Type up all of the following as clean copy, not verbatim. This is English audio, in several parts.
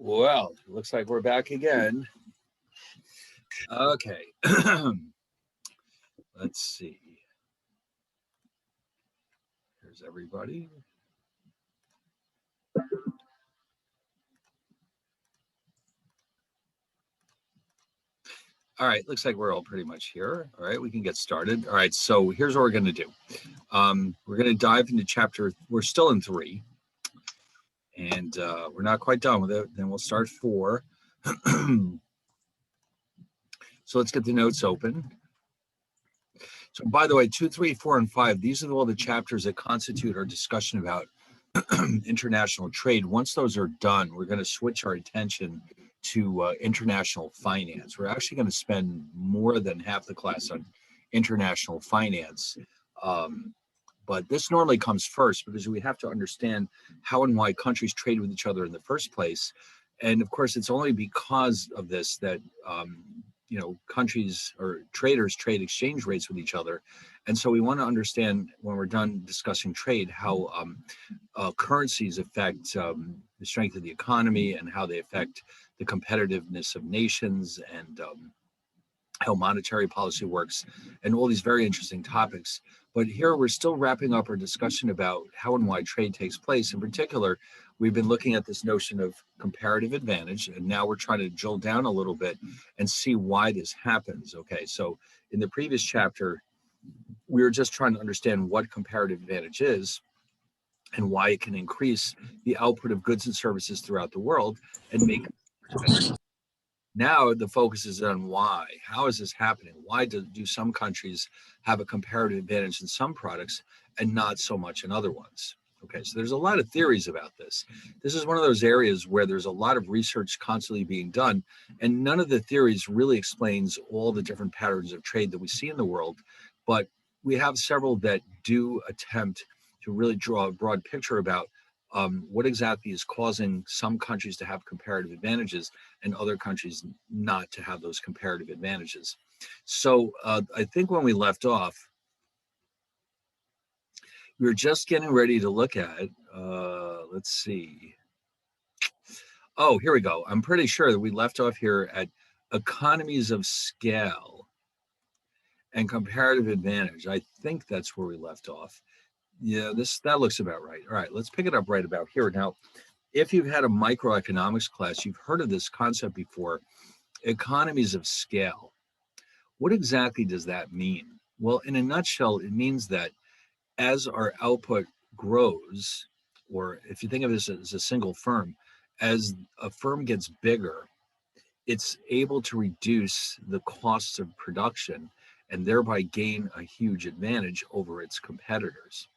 Well, it looks like we're back again. Okay. Let's see. Here's everybody. All right, looks like we're all pretty much here. All right, we can get started. All right, so here's what we're going to do. We're going to dive into chapter, we're still in 3, and we're not quite done with it. Then we'll start 4. So let's get the notes open. So by the way, 2, 3, 4, and 5, these are all the chapters that constitute our discussion about international trade. Once those are done, we're going to switch our attention to international finance. We're actually going to spend more than half the class on international finance. But this normally comes first because we have to understand how and why countries trade with each other in the first place. And of course, it's only because of this that countries or traders trade exchange rates with each other. And so we want to understand, when we're done discussing trade, how currencies affect the strength of the economy and how they affect the competitiveness of nations, and how monetary policy works, and all these very interesting topics. But here we're still wrapping up our discussion about how and why trade takes place. In particular, we've been looking at this notion of comparative advantage, and now we're trying to drill down a little bit and see why this happens. Okay, so in the previous chapter, we were just trying to understand what comparative advantage is and why it can increase the output of goods and services throughout the world and make. Now the focus is on why. How is this happening? Why do some countries have a comparative advantage in some products and not so much in other ones? Okay, so there's a lot of theories about this. This is one of those areas where there's a lot of research constantly being done, and none of the theories really explains all the different patterns of trade that we see in the world. But we have several that do attempt to really draw a broad picture about what exactly is causing some countries to have comparative advantages and other countries not to have those comparative advantages. So I think when we left off, we were just getting ready to look at, let's see. Oh, here we go. I'm pretty sure that we left off here at economies of scale and comparative advantage. I think that's where we left off. Yeah, that looks about right. All right, let's pick it up right about here. Now, if you've had a microeconomics class, you've heard of this concept before, economies of scale. What exactly does that mean? Well, in a nutshell, it means that as our output grows, or if you think of this as a single firm, as a firm gets bigger, it's able to reduce the costs of production and thereby gain a huge advantage over its competitors.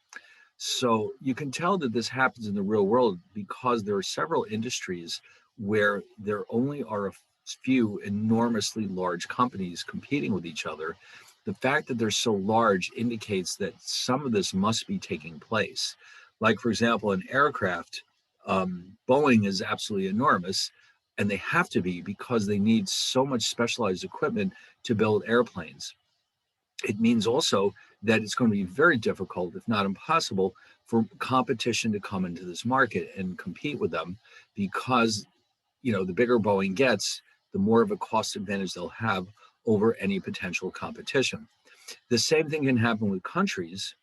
So you can tell that this happens in the real world because there are several industries where there only are a few enormously large companies competing with each other. The fact that they're so large indicates that some of this must be taking place. Like, for example, in aircraft, Boeing is absolutely enormous, and they have to be because they need so much specialized equipment to build airplanes. It means also that it's going to be very difficult, if not impossible, for competition to come into this market and compete with them, because the bigger Boeing gets, the more of a cost advantage they'll have over any potential competition. The same thing can happen with countries.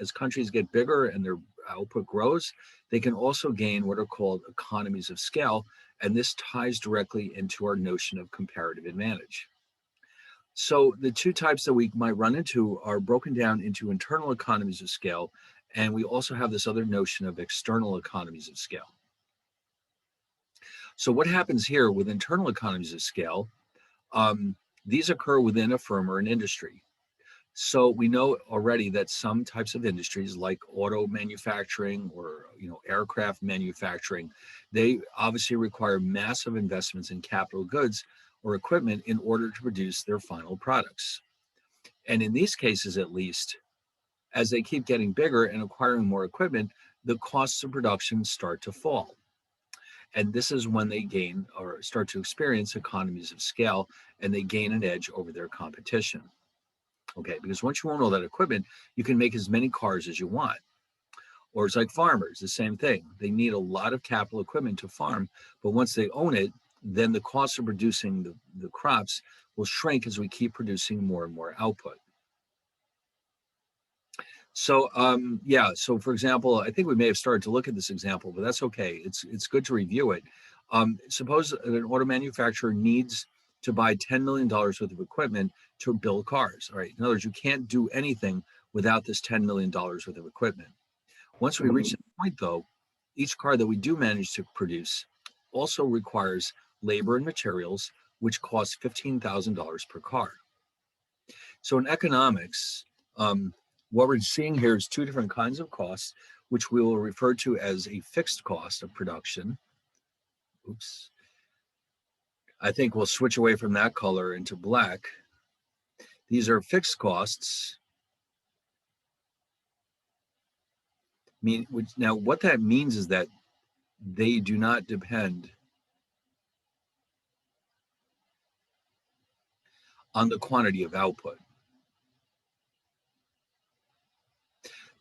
As countries get bigger and their output grows, they can also gain what are called economies of scale, and this ties directly into our notion of comparative advantage. So the two types that we might run into are broken down into internal economies of scale, and we also have this other notion of external economies of scale. So what happens here with internal economies of scale, these occur within a firm or an industry. So we know already that some types of industries like auto manufacturing or aircraft manufacturing, they obviously require massive investments in capital goods or equipment in order to produce their final products. And in these cases, at least, as they keep getting bigger and acquiring more equipment, the costs of production start to fall. And this is when they gain or start to experience economies of scale, and they gain an edge over their competition. Okay, because once you own all that equipment, you can make as many cars as you want. Or it's like farmers, the same thing. They need a lot of capital equipment to farm, but once they own it, then the cost of producing the crops will shrink as we keep producing more and more output. So yeah, so for example, I think we may have started to look at this example, but that's okay. It's good to review it. Suppose an auto manufacturer needs to buy $10 million worth of equipment to build cars. All right. In other words, you can't do anything without this $10 million worth of equipment. Once we reach that point, though, each car that we do manage to produce also requires labor and materials, which cost $15,000 per car. So in economics, what we're seeing here is two different kinds of costs, which we will refer to as a fixed cost of production. Oops. I think we'll switch away from that color into black. These are fixed costs. Now, what that means is that they do not depend on the quantity of output.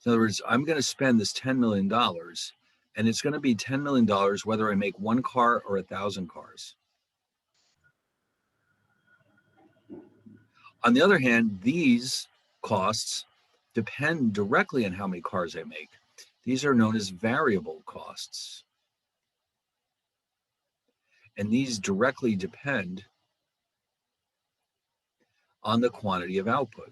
In other words, I'm going to spend this $10 million, and it's going to be $10 million whether I make one car or 1,000 cars. On the other hand, these costs depend directly on how many cars I make. These are known as variable costs. And these directly depend on the quantity of output.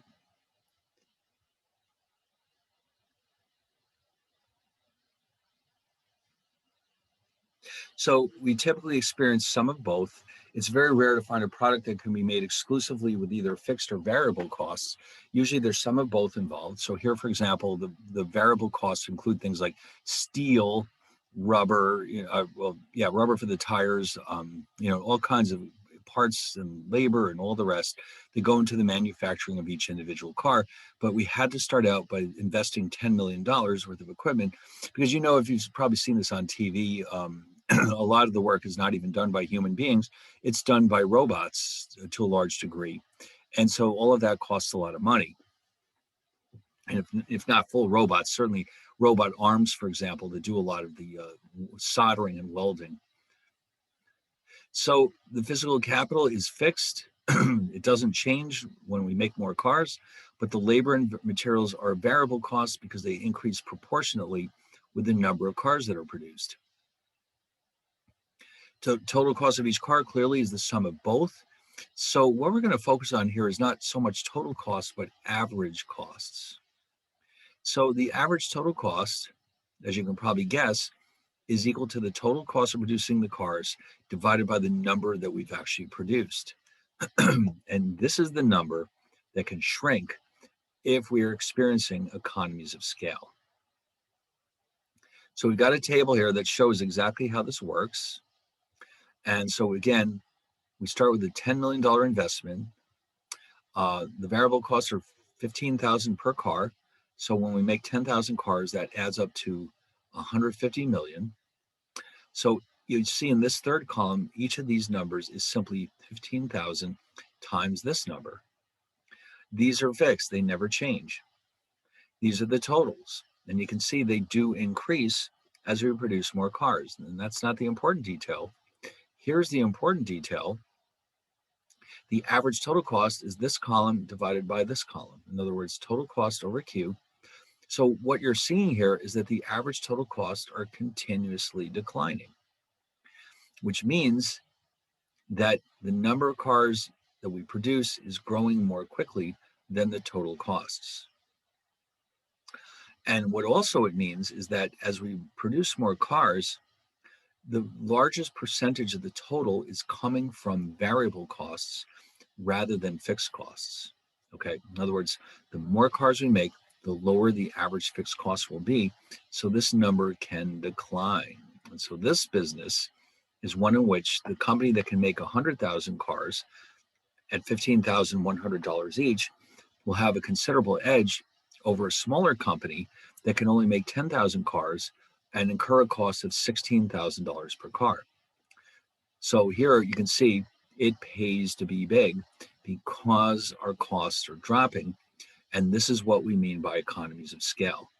So we typically experience some of both. It's very rare to find a product that can be made exclusively with either fixed or variable costs. Usually there's some of both involved. So here, for example, the variable costs include things like steel, rubber, rubber for the tires, all kinds of parts and labor and all the rest that go into the manufacturing of each individual car. But we had to start out by investing $10 million worth of equipment because, if you've probably seen this on TV, a lot of the work is not even done by human beings. It's done by robots to a large degree. And so all of that costs a lot of money. And if not full robots, certainly robot arms, for example, that do a lot of the soldering and welding. So the physical capital is fixed. It doesn't change when we make more cars, but the labor and materials are variable costs because they increase proportionately with the number of cars that are produced. Total cost of each car clearly is the sum of both. So what we're going to focus on here is not so much total cost, but average costs. So the average total cost, as you can probably guess, is equal to the total cost of producing the cars divided by the number that we've actually produced. And this is the number that can shrink if we are experiencing economies of scale. So we've got a table here that shows exactly how this works. And so again, we start with a $10 million investment. The variable costs are $15,000 per car. So when we make 10,000 cars, that adds up to 150 million. So you see in this third column, each of these numbers is simply 15,000 times this number. These are fixed, they never change. These are the totals. And you can see they do increase as we produce more cars. And that's not the important detail. Here's the important detail. The average total cost is this column divided by this column. In other words, total cost over Q. So what you're seeing here is that the average total costs are continuously declining, which means that the number of cars that we produce is growing more quickly than the total costs. And what also it means is that as we produce more cars, the largest percentage of the total is coming from variable costs rather than fixed costs. Okay, in other words, the more cars we make, the lower the average fixed cost will be. So this number can decline. And so this business is one in which the company that can make 100,000 cars at $15,100 each will have a considerable edge over a smaller company that can only make 10,000 cars and incur a cost of $16,000 per car. So here you can see it pays to be big because our costs are dropping. And this is what we mean by economies of scale.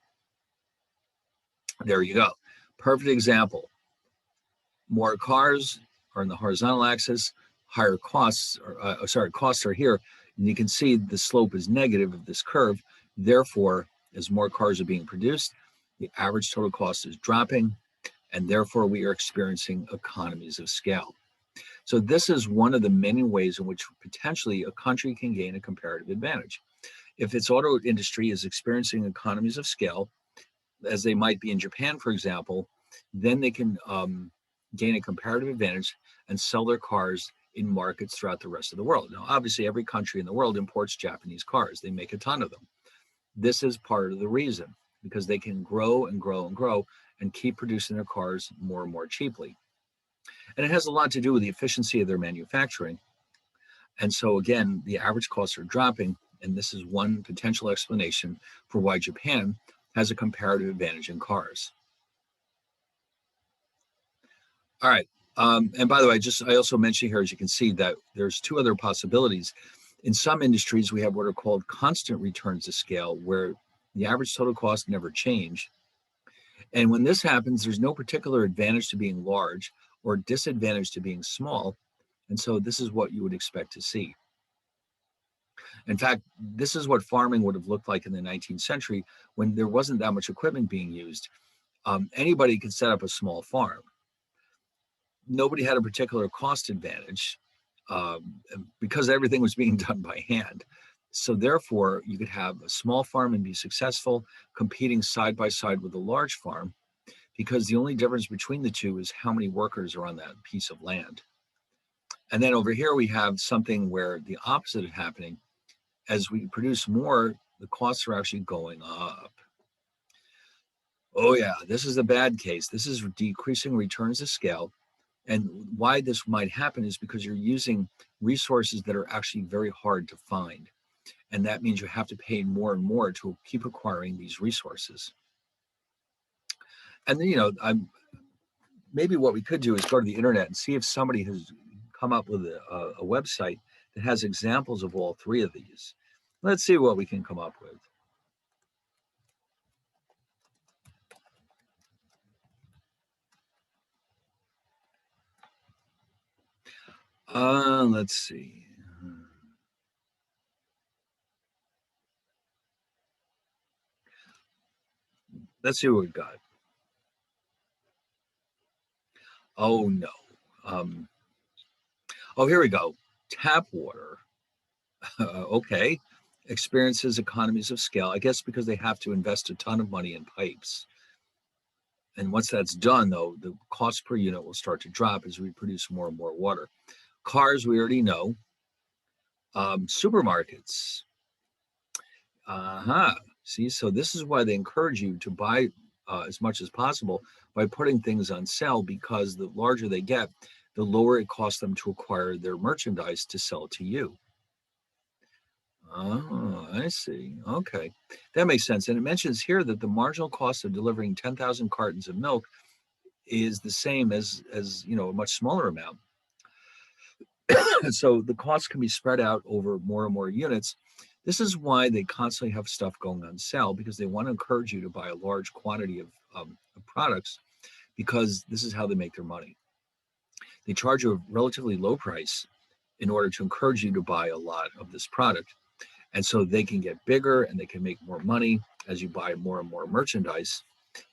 There you go. Perfect example. More cars are in the horizontal axis, higher costs, costs are here. And you can see the slope is negative of this curve. Therefore, as more cars are being produced, the average total cost is dropping, and therefore we are experiencing economies of scale. So this is one of the many ways in which potentially a country can gain a comparative advantage. If its auto industry is experiencing economies of scale, as they might be in Japan, for example, then they can gain a comparative advantage and sell their cars in markets throughout the rest of the world. Now, obviously, every country in the world imports Japanese cars. They make a ton of them. This is part of the reason, because they can grow and grow and grow and keep producing their cars more and more cheaply. And it has a lot to do with the efficiency of their manufacturing. And so, again, the average costs are dropping. And this is one potential explanation for why Japan has a comparative advantage in cars. All right. And by the way, I also mentioned here, as you can see, that there's two other possibilities. In some industries, we have what are called constant returns to scale, where the average total cost never change. And when this happens, there's no particular advantage to being large or disadvantage to being small. And so this is what you would expect to see. In fact, this is what farming would have looked like in the 19th century when there wasn't that much equipment being used. Anybody could set up a small farm. Nobody had a particular cost advantage because everything was being done by hand. So therefore, you could have a small farm and be successful, competing side by side with a large farm, because the only difference between the two is how many workers are on that piece of land. And then over here, we have something where the opposite is happening. As we produce more, the costs are actually going up. Oh yeah, this is a bad case. This is decreasing returns to scale. And why this might happen is because you're using resources that are actually very hard to find. And that means you have to pay more and more to keep acquiring these resources. And then, maybe what we could do is go to the internet and see if somebody has come up with a website that has examples of all three of these. Let's see what we can come up with. Let's see. Let's see what we've got. Oh, no. Here we go. Tap water. Okay. Experiences economies of scale, I guess because they have to invest a ton of money in pipes. And once that's done, though, the cost per unit will start to drop as we produce more and more water. Cars, we already know. Supermarkets. See, so this is why they encourage you to buy as much as possible by putting things on sale, because the larger they get, the lower it costs them to acquire their merchandise to sell to you. Oh, I see. Okay. That makes sense. And it mentions here that the marginal cost of delivering 10,000 cartons of milk is the same as a much smaller amount. So the cost can be spread out over more and more units. This is why they constantly have stuff going on sale, because they want to encourage you to buy a large quantity of products, because this is how they make their money. They charge you a relatively low price in order to encourage you to buy a lot of this product. And so they can get bigger and they can make more money as you buy more and more merchandise,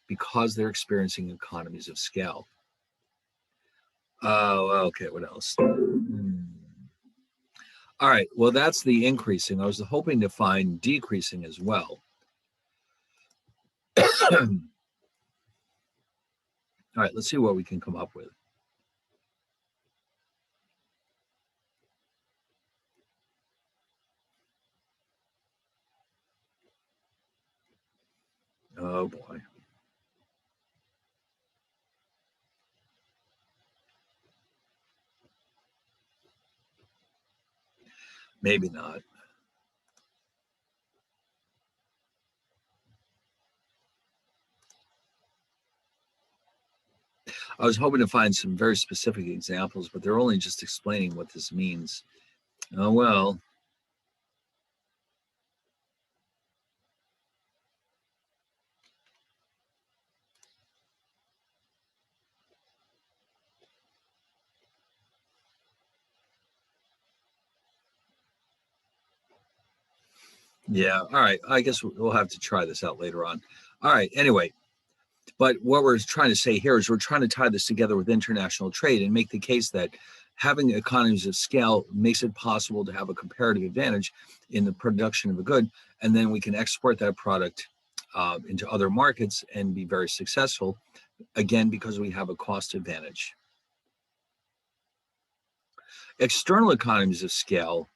because they're experiencing economies of scale. Oh, okay. What else? All right. Well, that's the increasing. I was hoping to find decreasing as well. All right. Let's see what we can come up with. Oh, boy. Maybe not. I was hoping to find some very specific examples, but they're only just explaining what this means. Oh, well. Yeah. All right. I guess we'll have to try this out later on. All right. Anyway, but what we're trying to say here is we're trying to tie this together with international trade and make the case that having economies of scale makes it possible to have a comparative advantage in the production of a good, and then we can export that product into other markets and be very successful, again, because we have a cost advantage. External economies of scale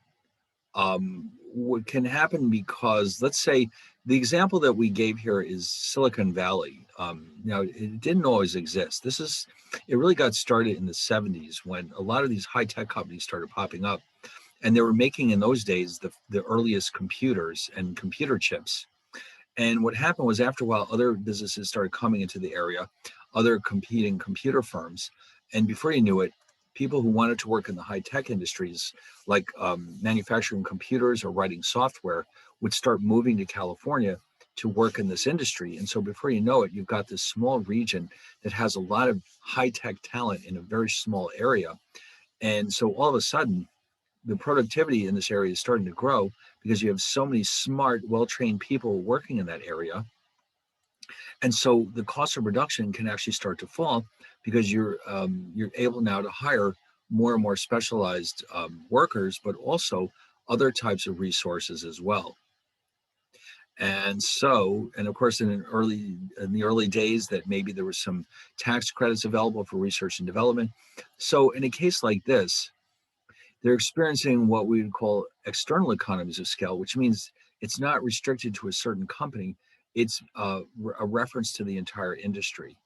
what can happen because, let's say, the example that we gave here is Silicon Valley. Now, it didn't always exist. It really got started in the 70s when a lot of these high tech companies started popping up, and they were making in those days the earliest computers and computer chips. And what happened was, after a while, other businesses started coming into the area, other competing computer firms. And before you knew it, people who wanted to work in the high tech industries, like manufacturing computers or writing software, would start moving to California to work in this industry. And so before you know it, you've got this small region that has a lot of high tech talent in a very small area. And so all of a sudden, the productivity in this area is starting to grow because you have so many smart, well-trained people working in that area. And so the cost of production can actually start to fall because you're able now to hire more and more specialized workers, but also other types of resources as well. And so, and of course, in the early days, that maybe there was some tax credits available for research and development. So, in a case like this, they're experiencing what we would call external economies of scale, which means it's not restricted to a certain company. It's a reference to the entire industry.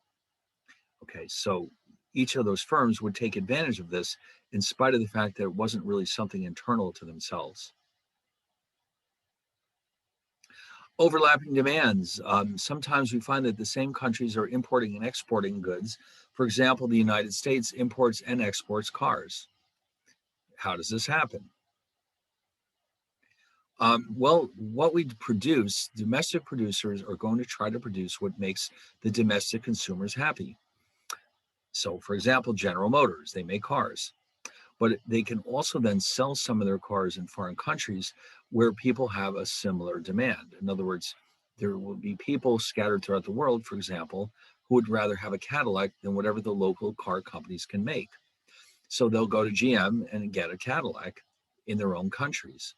Okay, so each of those firms would take advantage of this in spite of the fact that it wasn't really something internal to themselves. Overlapping demands. Sometimes we find that the same countries are importing and exporting goods. For example, the United States imports and exports cars. How does this happen? Well, what we produce, domestic producers are going to try to produce what makes the domestic consumers happy. So, for example, General Motors, they make cars, but they can also then sell some of their cars in foreign countries where people have a similar demand. In other words, there will be people scattered throughout the world, for example, who would rather have a Cadillac than whatever the local car companies can make. So they'll go to GM and get a Cadillac in their own countries.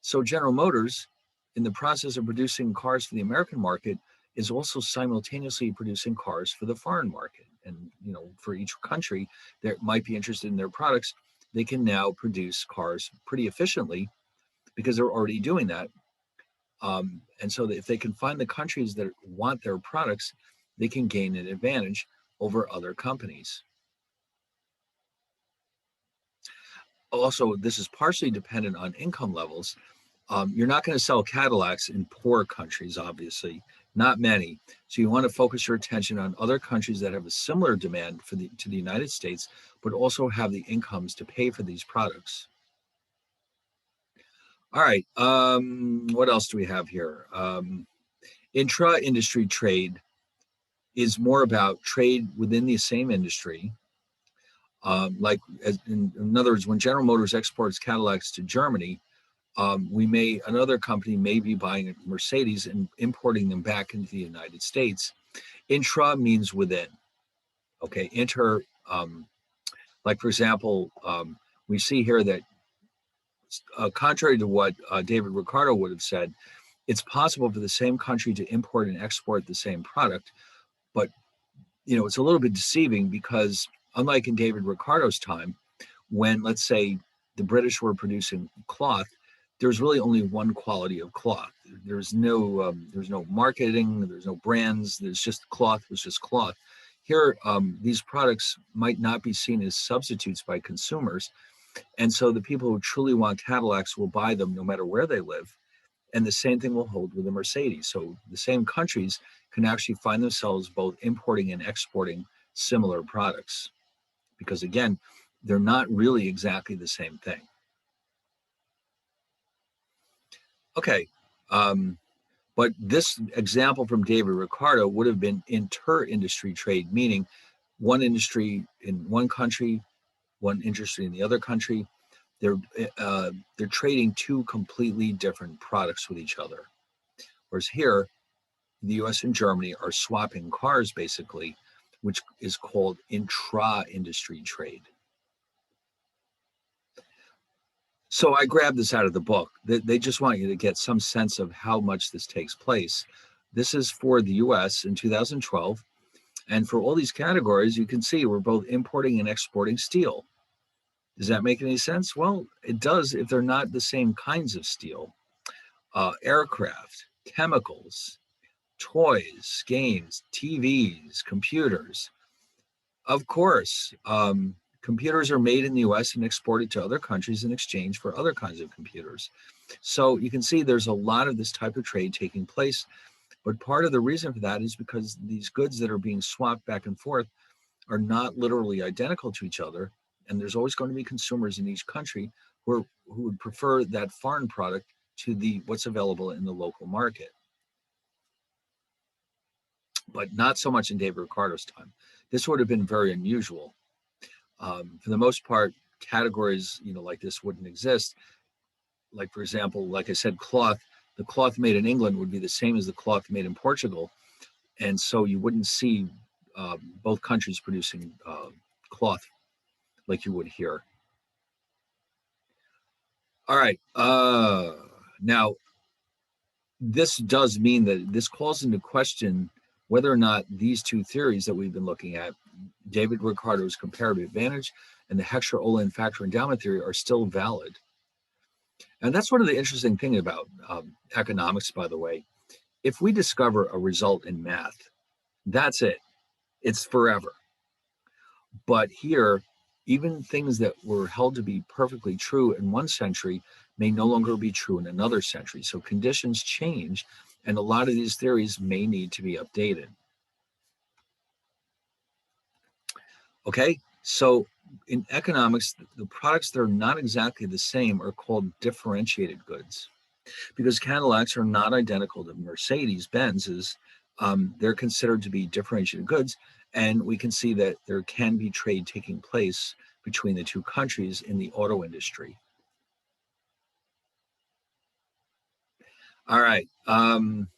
So General Motors, in the process of producing cars for the American market, is also simultaneously producing cars for the foreign market. And for each country that might be interested in their products, they can now produce cars pretty efficiently because they're already doing that. And so if they can find the countries that want their products, they can gain an advantage over other companies. Also, this is partially dependent on income levels. You're not going to sell Cadillacs in poor countries, obviously, not many. So you want to focus your attention on other countries that have a similar demand to the United States, but also have the incomes to pay for these products. All right. What else do we have here? Intra-industry trade is more about trade within the same industry. In other words, when General Motors exports Cadillacs to Germany, another company may be buying Mercedes and importing them back into the United States. Intra means within. Okay, like for example, we see here that contrary to what David Ricardo would have said, it's possible for the same country to import and export the same product, but it's a little bit deceiving because unlike in David Ricardo's time, when let's say the British were producing cloth, there's really only one quality of cloth. There's no marketing, there's no brands. There's just cloth was just cloth. Here, these products might not be seen as substitutes by consumers, and so the people who truly want Cadillacs will buy them no matter where they live. And the same thing will hold with the Mercedes. So the same countries can actually find themselves both importing and exporting similar products because, again, they're not really exactly the same thing. Okay. But this example from David Ricardo would have been inter-industry trade, meaning one industry in one country, one industry in the other country. they're they're trading two completely different products with each other. Whereas here, the U.S. and Germany are swapping cars basically, which is called intra-industry trade. So I grabbed this out of the book. They just want you to get some sense of how much this takes place. This is for the US in 2012. And for all these categories, you can see we're both importing and exporting steel. Does that make any sense? Well, it does if they're not the same kinds of steel. Aircraft, chemicals, toys, games, TVs, computers. Of course, computers are made in the US and exported to other countries in exchange for other kinds of computers. So you can see there's a lot of this type of trade taking place. But part of the reason for that is because these goods that are being swapped back and forth are not literally identical to each other. And there's always going to be consumers in each country who would prefer that foreign product to what's available in the local market. But not so much in David Ricardo's time. This would have been very unusual. For the most part, categories like this wouldn't exist. Like, for example, like I said, cloth. The cloth made in England would be the same as the cloth made in Portugal. And so you wouldn't see both countries producing cloth like you would here. All right. Now, this does mean that this calls into question whether or not these two theories that we've been looking at, David Ricardo's comparative advantage and the Heckscher-Ohlin factor endowment theory, are still valid. And that's one of the interesting things about economics, by the way. If we discover a result in math, that's it. It's forever. But here, even things that were held to be perfectly true in one century may no longer be true in another century. So conditions change, and a lot of these theories may need to be updated. Okay, so in economics, the products that are not exactly the same are called differentiated goods. Because Cadillacs are not identical to Mercedes-Benz's, they're considered to be differentiated goods. And we can see that there can be trade taking place between the two countries in the auto industry. All right. And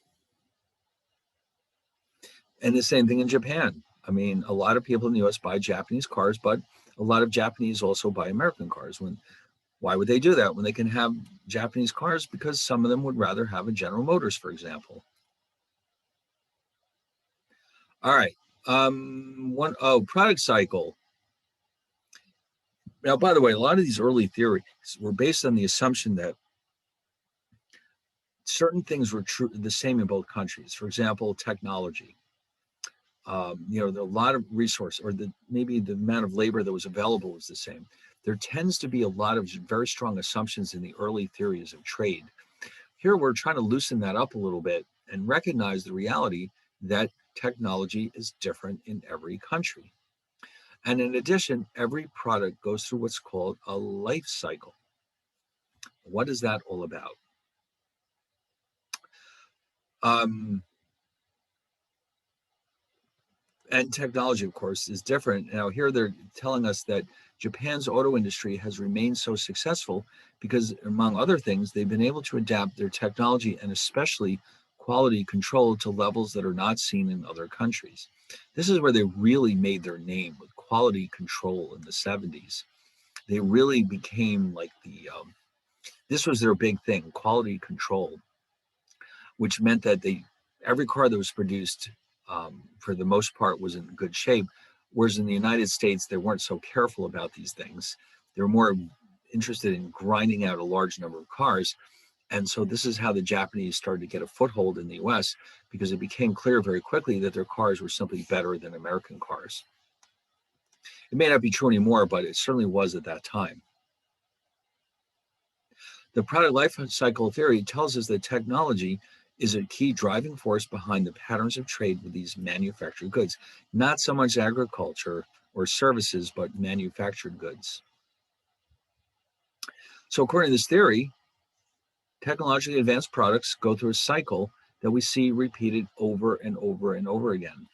the same thing in Japan. I mean, a lot of people in the US buy Japanese cars, but a lot of Japanese also buy American cars. Why would they do that when they can have Japanese cars? Because some of them would rather have a General Motors, for example. All right. Product cycle. Now, by the way, a lot of these early theories were based on the assumption that certain things were true, the same in both countries. For example, technology. A lot of resource, or maybe the amount of labor that was available was the same. There tends to be a lot of very strong assumptions in the early theories of trade. Here, we're trying to loosen that up a little bit and recognize the reality that technology is different in every country. And in addition, every product goes through what's called a life cycle. What is that all about? And technology, of course, is different. Now, here they're telling us that Japan's auto industry has remained so successful because, among other things, they've been able to adapt their technology and especially quality control to levels that are not seen in other countries. This is where they really made their name, with quality control in the 70s. They really became like this was their big thing, quality control, which meant that every car that was produced, for the most part, was in good shape. Whereas in the United States, they weren't so careful about these things. They were more interested in grinding out a large number of cars. And so this is how the Japanese started to get a foothold in the US, because it became clear very quickly that their cars were simply better than American cars. It may not be true anymore, but it certainly was at that time. The product life cycle theory tells us that technology is a key driving force behind the patterns of trade with these manufactured goods, not so much agriculture or services, but manufactured goods. So according to this theory, technologically advanced products go through a cycle that we see repeated over and over and over again.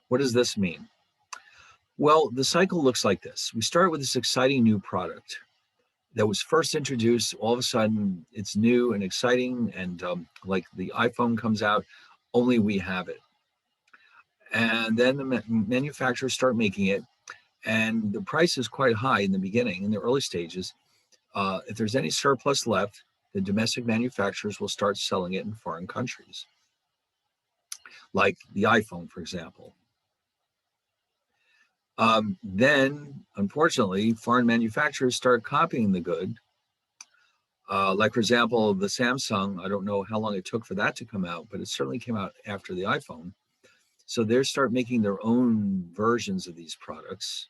What does this mean? Well, the cycle looks like this. We start with this exciting new product. that was first introduced. All of a sudden, it's new and exciting, and like the iPhone comes out, only we have it. And then the manufacturers start making it, and the price is quite high in the beginning, in the early stages. If there's any surplus left, the domestic manufacturers will start selling it in foreign countries, like the iPhone, for example. Then, unfortunately, foreign manufacturers start copying the good. Like, for example, the Samsung, I don't know how long it took for that to come out, but it certainly came out after the iPhone. So they start making their own versions of these products.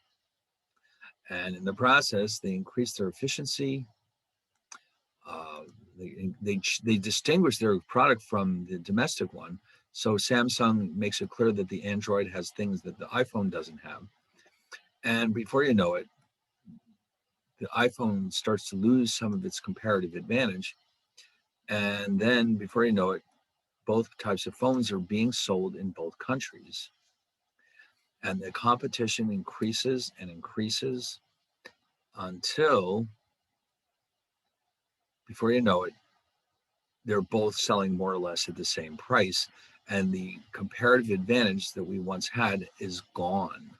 And in the process, they increase their efficiency. Uh, they distinguish their product from the domestic one. So Samsung makes it clear that the Android has things that the iPhone doesn't have. And before you know it, the iPhone starts to lose some of its comparative advantage. And then before you know it, both types of phones are being sold in both countries. And the competition increases and increases until, before you know it, they're both selling more or less at the same price. And the comparative advantage that we once had is gone.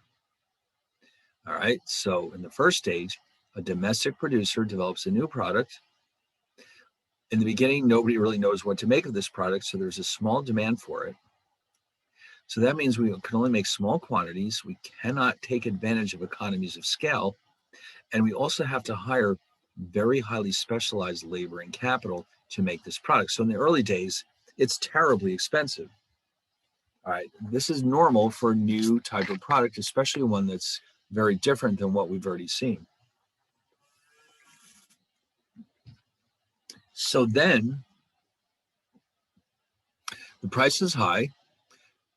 All right. So in the first stage, a domestic producer develops a new product. In the beginning, nobody really knows what to make of this product, so there's a small demand for it. So that means we can only make small quantities. We cannot take advantage of economies of scale. And we also have to hire very highly specialized labor and capital to make this product. So in the early days, it's terribly expensive. All right. This is normal for a new type of product, especially one that's very different than what we've already seen. So then the price is high.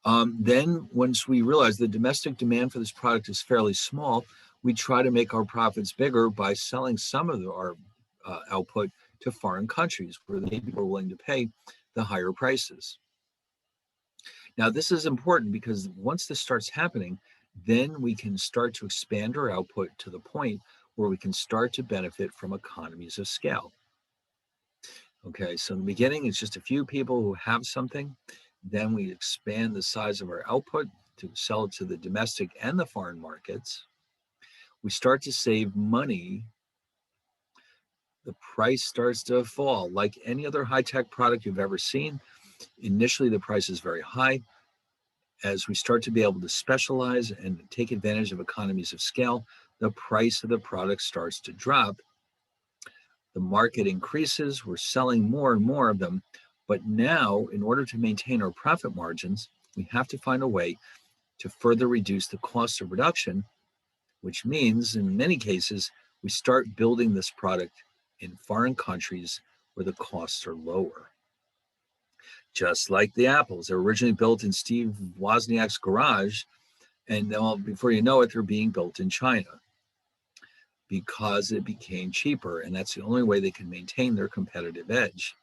Then once we realize the domestic demand for this product is fairly small, we try to make our profits bigger by selling some of our output to foreign countries where they are willing to pay the higher prices. Now, this is important because once this starts happening, then we can start to expand our output to the point where we can start to benefit from economies of scale. Okay, so in the beginning, it's just a few people who have something. Then we expand the size of our output to sell it to the domestic and the foreign markets. We start to save money. The price starts to fall. Like any other high-tech product you've ever seen, initially the price is very high. As we start to be able to specialize and take advantage of economies of scale, the price of the product starts to drop. The market increases. We're selling more and more of them. But now, in order to maintain our profit margins, we have to find a way to further reduce the cost of production, which means in many cases, we start building this product in foreign countries where the costs are lower. Just like the apples, they're originally built in Steve Wozniak's garage, and now before you know it, they're being built in China because it became cheaper, and that's the only way they can maintain their competitive edge.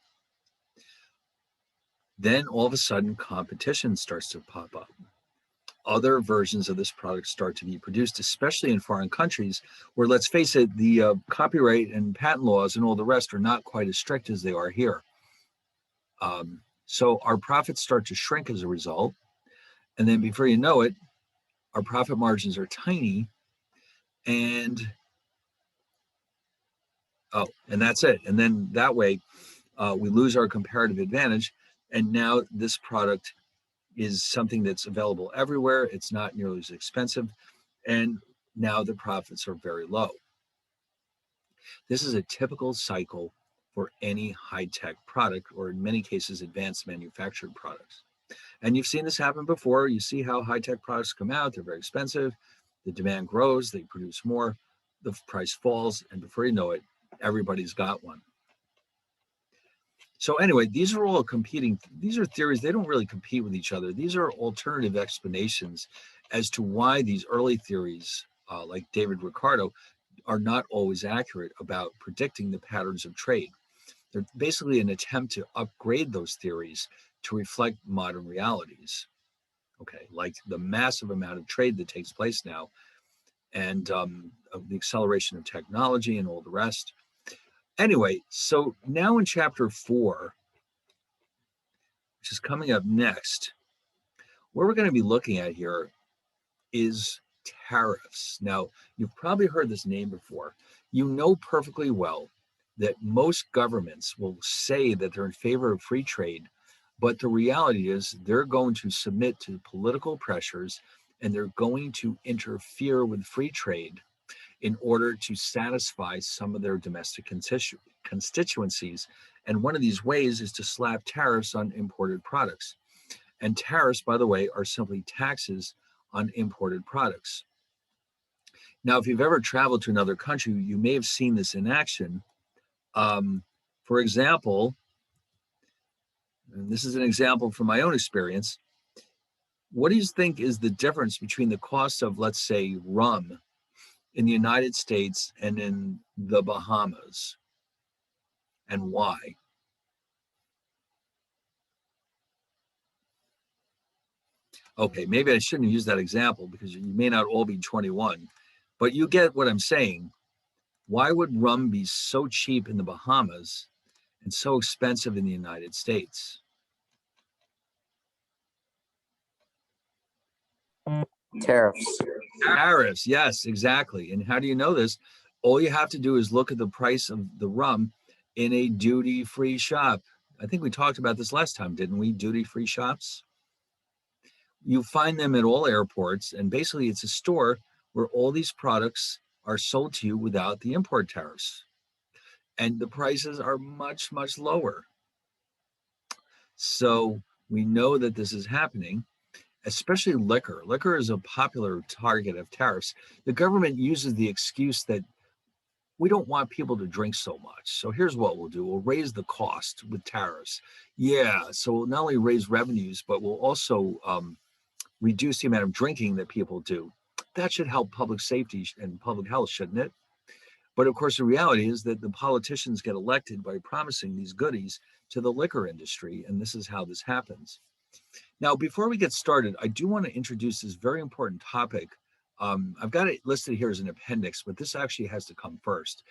Then all of a sudden, competition starts to pop up. Other versions of this product start to be produced, especially in foreign countries where, let's face it, the copyright and patent laws and all the rest are not quite as strict as they are here. So our profits start to shrink as a result. And then before you know it, our profit margins are tiny. And that's it. And then that way, we lose our comparative advantage. And now this product is something that's available everywhere. It's not nearly as expensive. And now the profits are very low. This is a typical cycle for any high-tech product, or in many cases, advanced manufactured products. And you've seen this happen before. You see how high-tech products come out. They're very expensive. The demand grows. They produce more. The price falls. And before you know it, everybody's got one. So anyway, these are all competing. These are theories. They don't really compete with each other. These are alternative explanations as to why these early theories, like David Ricardo, are not always accurate about predicting the patterns of trade. They're basically an attempt to upgrade those theories to reflect modern realities. Okay, like the massive amount of trade that takes place now, and the acceleration of technology and all the rest. Anyway, so now in chapter 4, which is coming up next, what we're going to be looking at here is tariffs. Now, you've probably heard this name before. You know perfectly well that most governments will say that they're in favor of free trade, but the reality is they're going to submit to political pressures and they're going to interfere with free trade in order to satisfy some of their domestic constituencies. And one of these ways is to slap tariffs on imported products. And tariffs, by the way, are simply taxes on imported products. Now, if you've ever traveled to another country, you may have seen this in action. For example, and this is an example from my own experience, what do you think is the difference between the cost of, let's say, rum in the United States and in the Bahamas, and why? Okay, maybe I shouldn't use that example because you may not all be 21, but you get what I'm saying. Why would rum be so cheap in the Bahamas and so expensive in the United States? Tariffs. Tariffs, yes, exactly. And how do you know this? All you have to do is look at the price of the rum in a duty-free shop. I think we talked about this last time, didn't we? Duty-free shops. You find them at all airports, and basically it's a store where all these products are sold to you without the import tariffs. And the prices are much, much lower. So we know that this is happening, especially liquor. Liquor is a popular target of tariffs. The government uses the excuse that we don't want people to drink so much. So here's what we'll do. We'll raise the cost with tariffs. Yeah, so we'll not only raise revenues, but we'll also reduce the amount of drinking that people do. That should help public safety and public health, shouldn't it? But of course, the reality is that the politicians get elected by promising these goodies to the liquor industry, and this is how this happens. Now, before we get started, I do want to introduce this very important topic. I've got it listed here as an appendix, but this actually has to come first.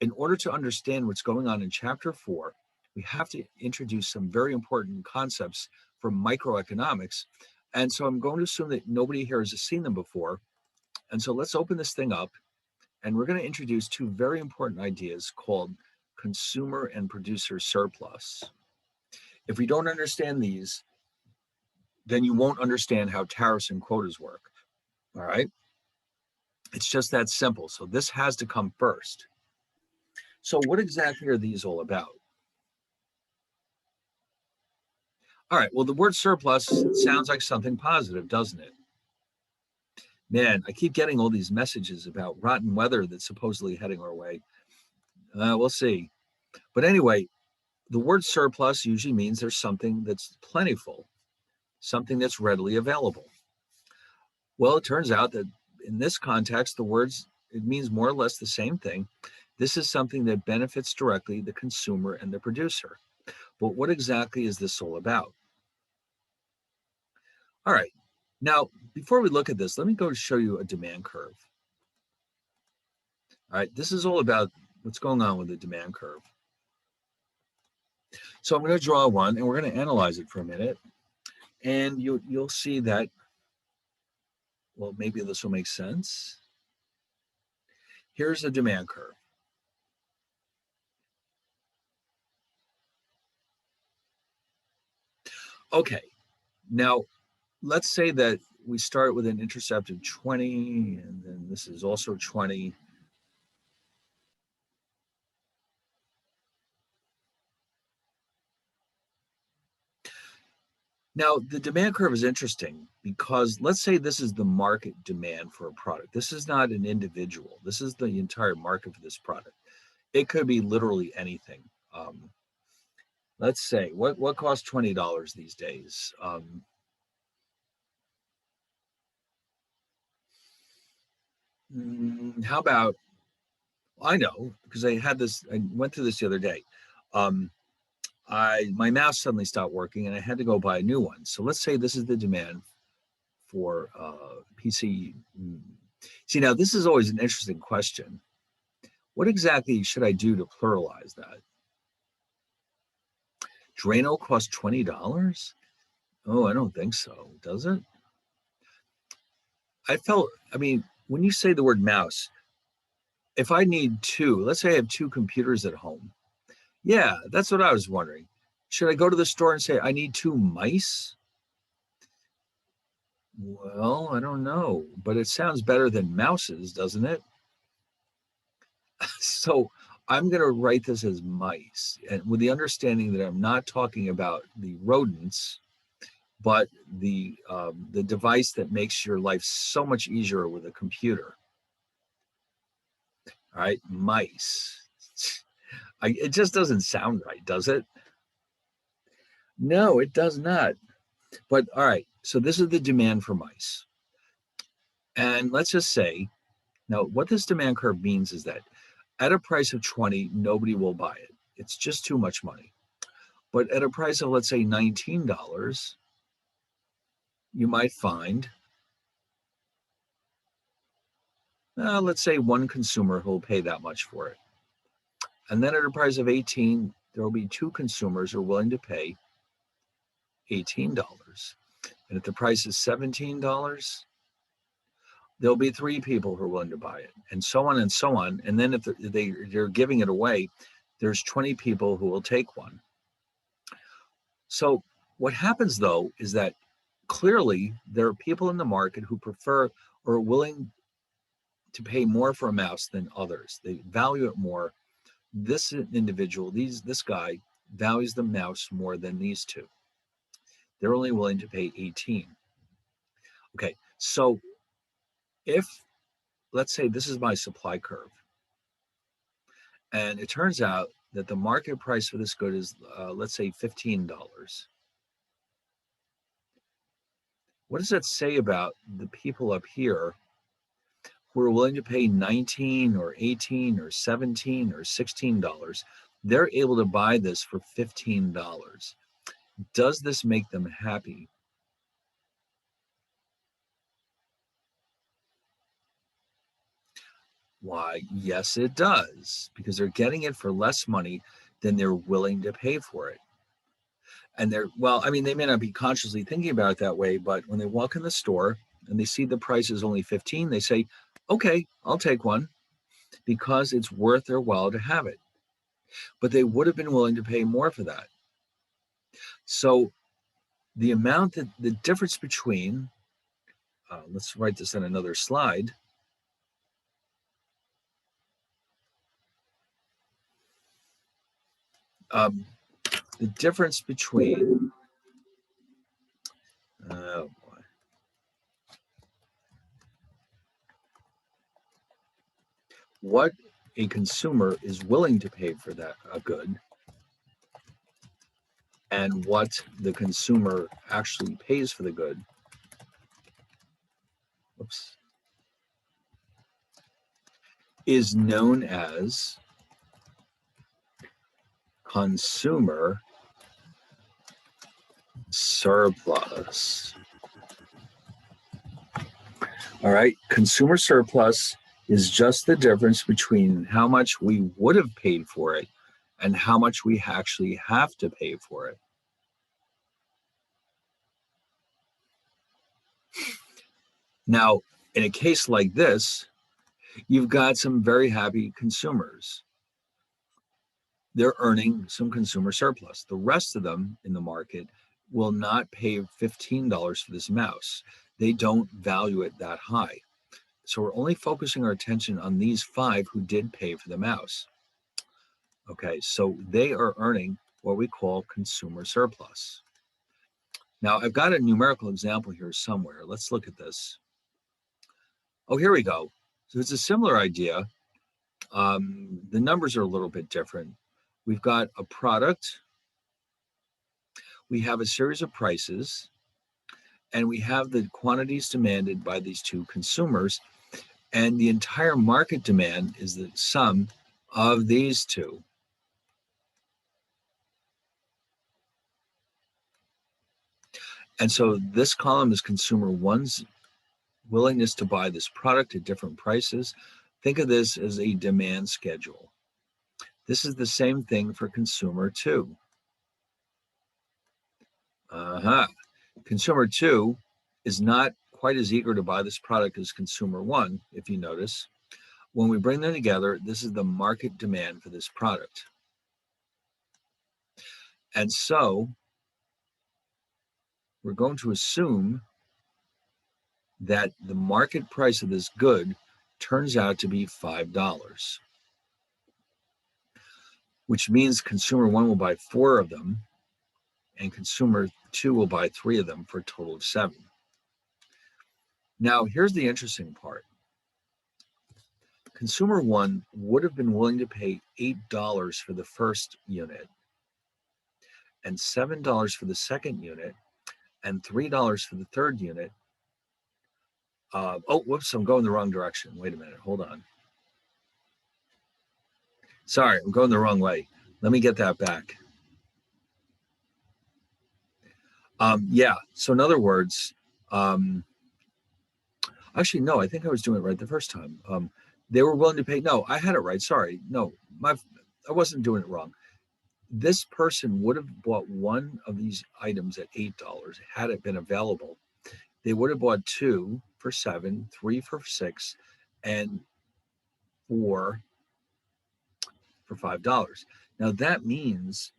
In order to understand what's going on in chapter 4, we have to introduce some very important concepts from microeconomics. And so I'm going to assume that nobody here has seen them before. And so let's open this thing up, and we're going to introduce two very important ideas called consumer and producer surplus. If we don't understand these, then you won't understand how tariffs and quotas work. All right? It's just that simple. So this has to come first. So what exactly are these all about? All right, well, the word surplus sounds like something positive, doesn't it? Man, I keep getting all these messages about rotten weather that's supposedly heading our way. We'll see. But anyway, the word surplus usually means there's something that's plentiful, something that's readily available. Well, it turns out that in this context, it means more or less the same thing. This is something that benefits directly the consumer and the producer. But what exactly is this all about? All right. Now, before we look at this, let me go show you a demand curve. All right, this is all about what's going on with the demand curve. So I'm going to draw one, and we're going to analyze it for a minute. And you'll see that, well, maybe this will make sense. Here's a demand curve. Okay, now let's say that we start with an intercept of 20, and then this is also 20. Now, the demand curve is interesting because let's say this is the market demand for a product. This is not an individual. This is the entire market for this product. It could be literally anything. Let's say, what costs $20 these days? How about, I know, because I went through this the other day. My mouse suddenly stopped working and I had to go buy a new one. So let's say this is the demand for PC. See, now this is always an interesting question. What exactly should I do to pluralize that? Drano costs $20? Oh, I don't think so. Does it? I mean, when you say the word mouse, if I need two, let's say I have two computers at home. Yeah, that's what I was wondering. Should I go to the store and say, I need two mice? Well, I don't know, but it sounds better than mouses, doesn't it? So I'm going to write this as mice, and with the understanding that I'm not talking about the rodents, but the device that makes your life so much easier with a computer. All right, mice. It just doesn't sound right, does it? No, it does not. But all right, so this is the demand for mice. And let's just say, now what this demand curve means is that at a price of 20, nobody will buy it. It's just too much money. But at a price of, let's say, $19, you might find, let's say, one consumer who will pay that much for it. And then at a price of 18, there will be two consumers who are willing to pay $18. And at the price is $17, there'll be three people who are willing to buy it, and so on and so on. And then if they're giving it away, there's 20 people who will take one. So what happens, though, is that clearly there are people in the market who prefer or are willing to pay more for a mouse than others. They value it more. This individual, this guy, values the mouse more than these two. They're only willing to pay 18. Okay, so if, let's say this is my supply curve, and it turns out that the market price for this good is, let's say, $15. What does that say about the people up here who are willing to pay 19 or 18 or 17 or $16? They're able to buy this for $15. Does this make them happy? Why, yes, it does, because they're getting it for less money than they're willing to pay for it. And well, I mean, they may not be consciously thinking about it that way, but when they walk in the store and they see the price is only 15, they say, okay, I'll take one because it's worth their while to have it. But they would have been willing to pay more for that. So the difference between, let's write this on another slide. The difference between, oh boy. What a consumer is willing to pay for that a good and what the consumer actually pays for the good. Whoops. Is known as consumer surplus. All right, consumer surplus is just the difference between how much we would have paid for it and how much we actually have to pay for it. Now, in a case like this, you've got some very happy consumers. They're earning some consumer surplus. The rest of them in the market will not pay $15 for this mouse. They don't value it that high. So we're only focusing our attention on these 5 who did pay for the mouse. Okay, so they are earning what we call consumer surplus. Now, I've got a numerical example here somewhere. Let's look at this. Oh, here we go. So it's a similar idea. The numbers are a little bit different. We've got a product, we have a series of prices, and we have the quantities demanded by these two consumers, and the entire market demand is the sum of these two. And so this column is consumer one's willingness to buy this product at different prices. Think of this as a demand schedule. This is the same thing for consumer 2. Consumer 2 is not quite as eager to buy this product as consumer 1, if you notice. When we bring them together, this is the market demand for this product. And so we're going to assume that the market price of this good turns out to be $5, which means consumer 1 will buy 4 of them and consumer 2 will buy 3 of them for a total of 7. Now, here's the interesting part. Consumer 1 would have been willing to pay $8 for the first unit and $7 for the second unit and $3 for the third unit. Whoops, I'm going the wrong direction. Wait a minute, hold on. Sorry, I'm going the wrong way. Let me get that back. So in other words, actually, no, I think I was doing it right the first time. They were willing to pay. No, I had it right. Sorry. No, I wasn't doing it wrong. This person would have bought one of these items at $8 had it been available. They would have bought 2 for 7, 3 for 6, and 4 for $5. Now that means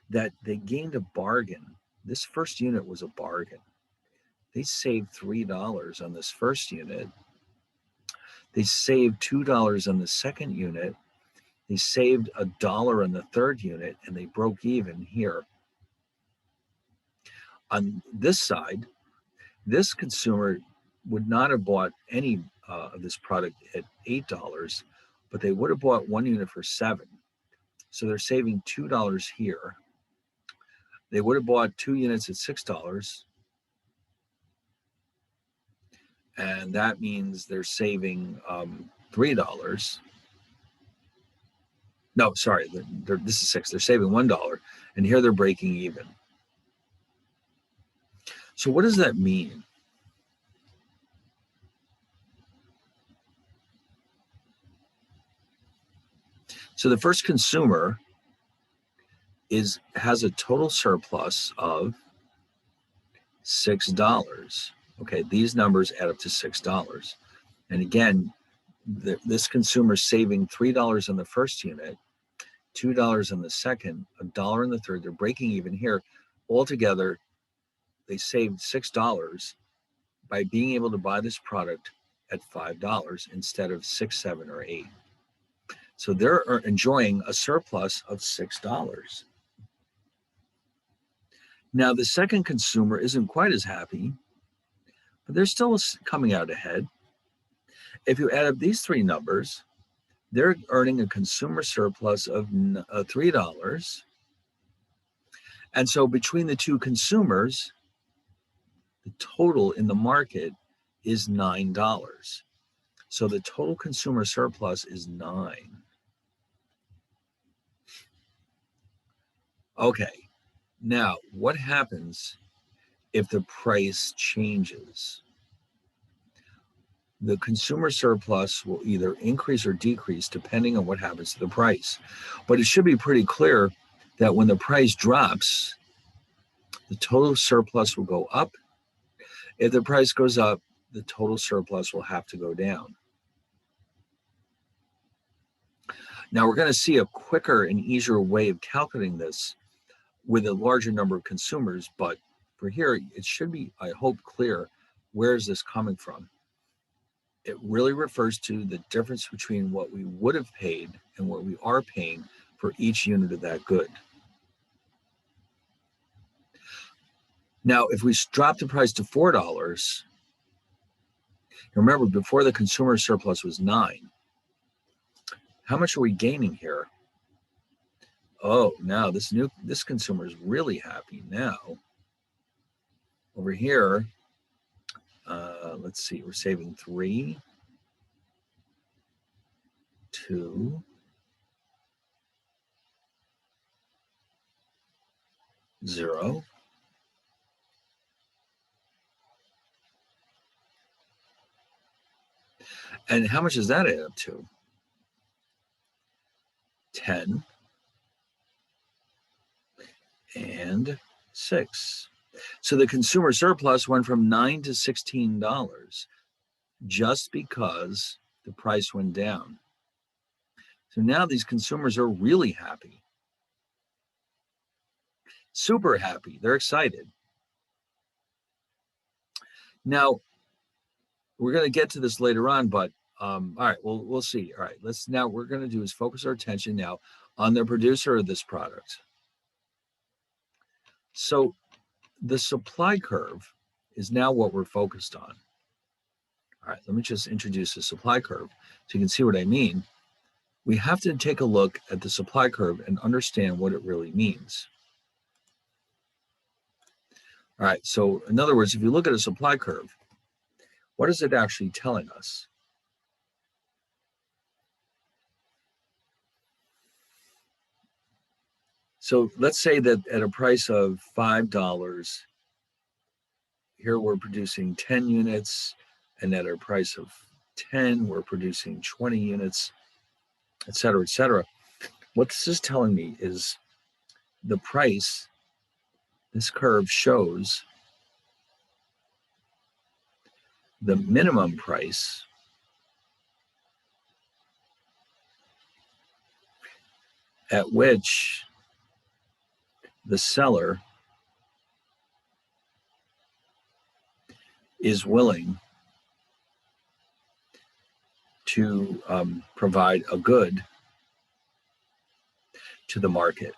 that they gained a bargain. This first unit was a bargain. They saved $3 on this first unit. They saved $2 on the second unit. They saved $1 on the third unit, and they broke even here. On this side, this consumer would not have bought any of this product at $8, but they would have bought 1 unit for 7. So they're saving $2 here. They would have bought 2 units at $6, and that means they're saving $3. No, sorry, this is 6. They're saving $1, and here they're breaking even. So what does that mean? So the first consumer has a total surplus of $6. Okay, these numbers add up to $6. And again, this consumer is saving $3 on the first unit, $2 on the second, $1 on the third. They're breaking even here. Altogether, they saved $6 by being able to buy this product at $5 instead of $6, $7, or $8. So they're enjoying a surplus of $6. Now, the second consumer isn't quite as happy, but they're still coming out ahead. If you add up these 3 numbers, they're earning a consumer surplus of $3. And so between the 2 consumers, the total in the market is $9. So the total consumer surplus is 9. Okay, now what happens if the price changes? The consumer surplus will either increase or decrease depending on what happens to the price. But it should be pretty clear that when the price drops, the total surplus will go up. If the price goes up, the total surplus will have to go down. Now we're going to see a quicker and easier way of calculating this with a larger number of consumers, but for here, it should be, I hope, clear where is this coming from. It really refers to the difference between what we would have paid and what we are paying for each unit of that good. Now, if we drop the price to $4, remember before the consumer surplus was 9, how much are we gaining here? Oh, now this consumer is really happy now. Over here, let's see, we're saving 3, 2, 0. And how much does that add up to? 10, and 6. So the consumer surplus went from $9 to $16 just because the price went down. So now these consumers are really happy. Super happy. They're excited. Now, we're going to get to this later on, but all right, we'll see. All right, now what we're going to do is focus our attention now on the producer of this product. So the supply curve is now what we're focused on. All right, let me just introduce the supply curve so you can see what I mean. We have to take a look at the supply curve and understand what it really means. All right, so in other words, if you look at a supply curve, what is it actually telling us? So let's say that at a price of $5, here we're producing 10 units, and at a price of 10, we're producing 20 units, et cetera, et cetera. What this is telling me is the price, this curve shows the minimum price at which the seller is willing to provide a good to the market.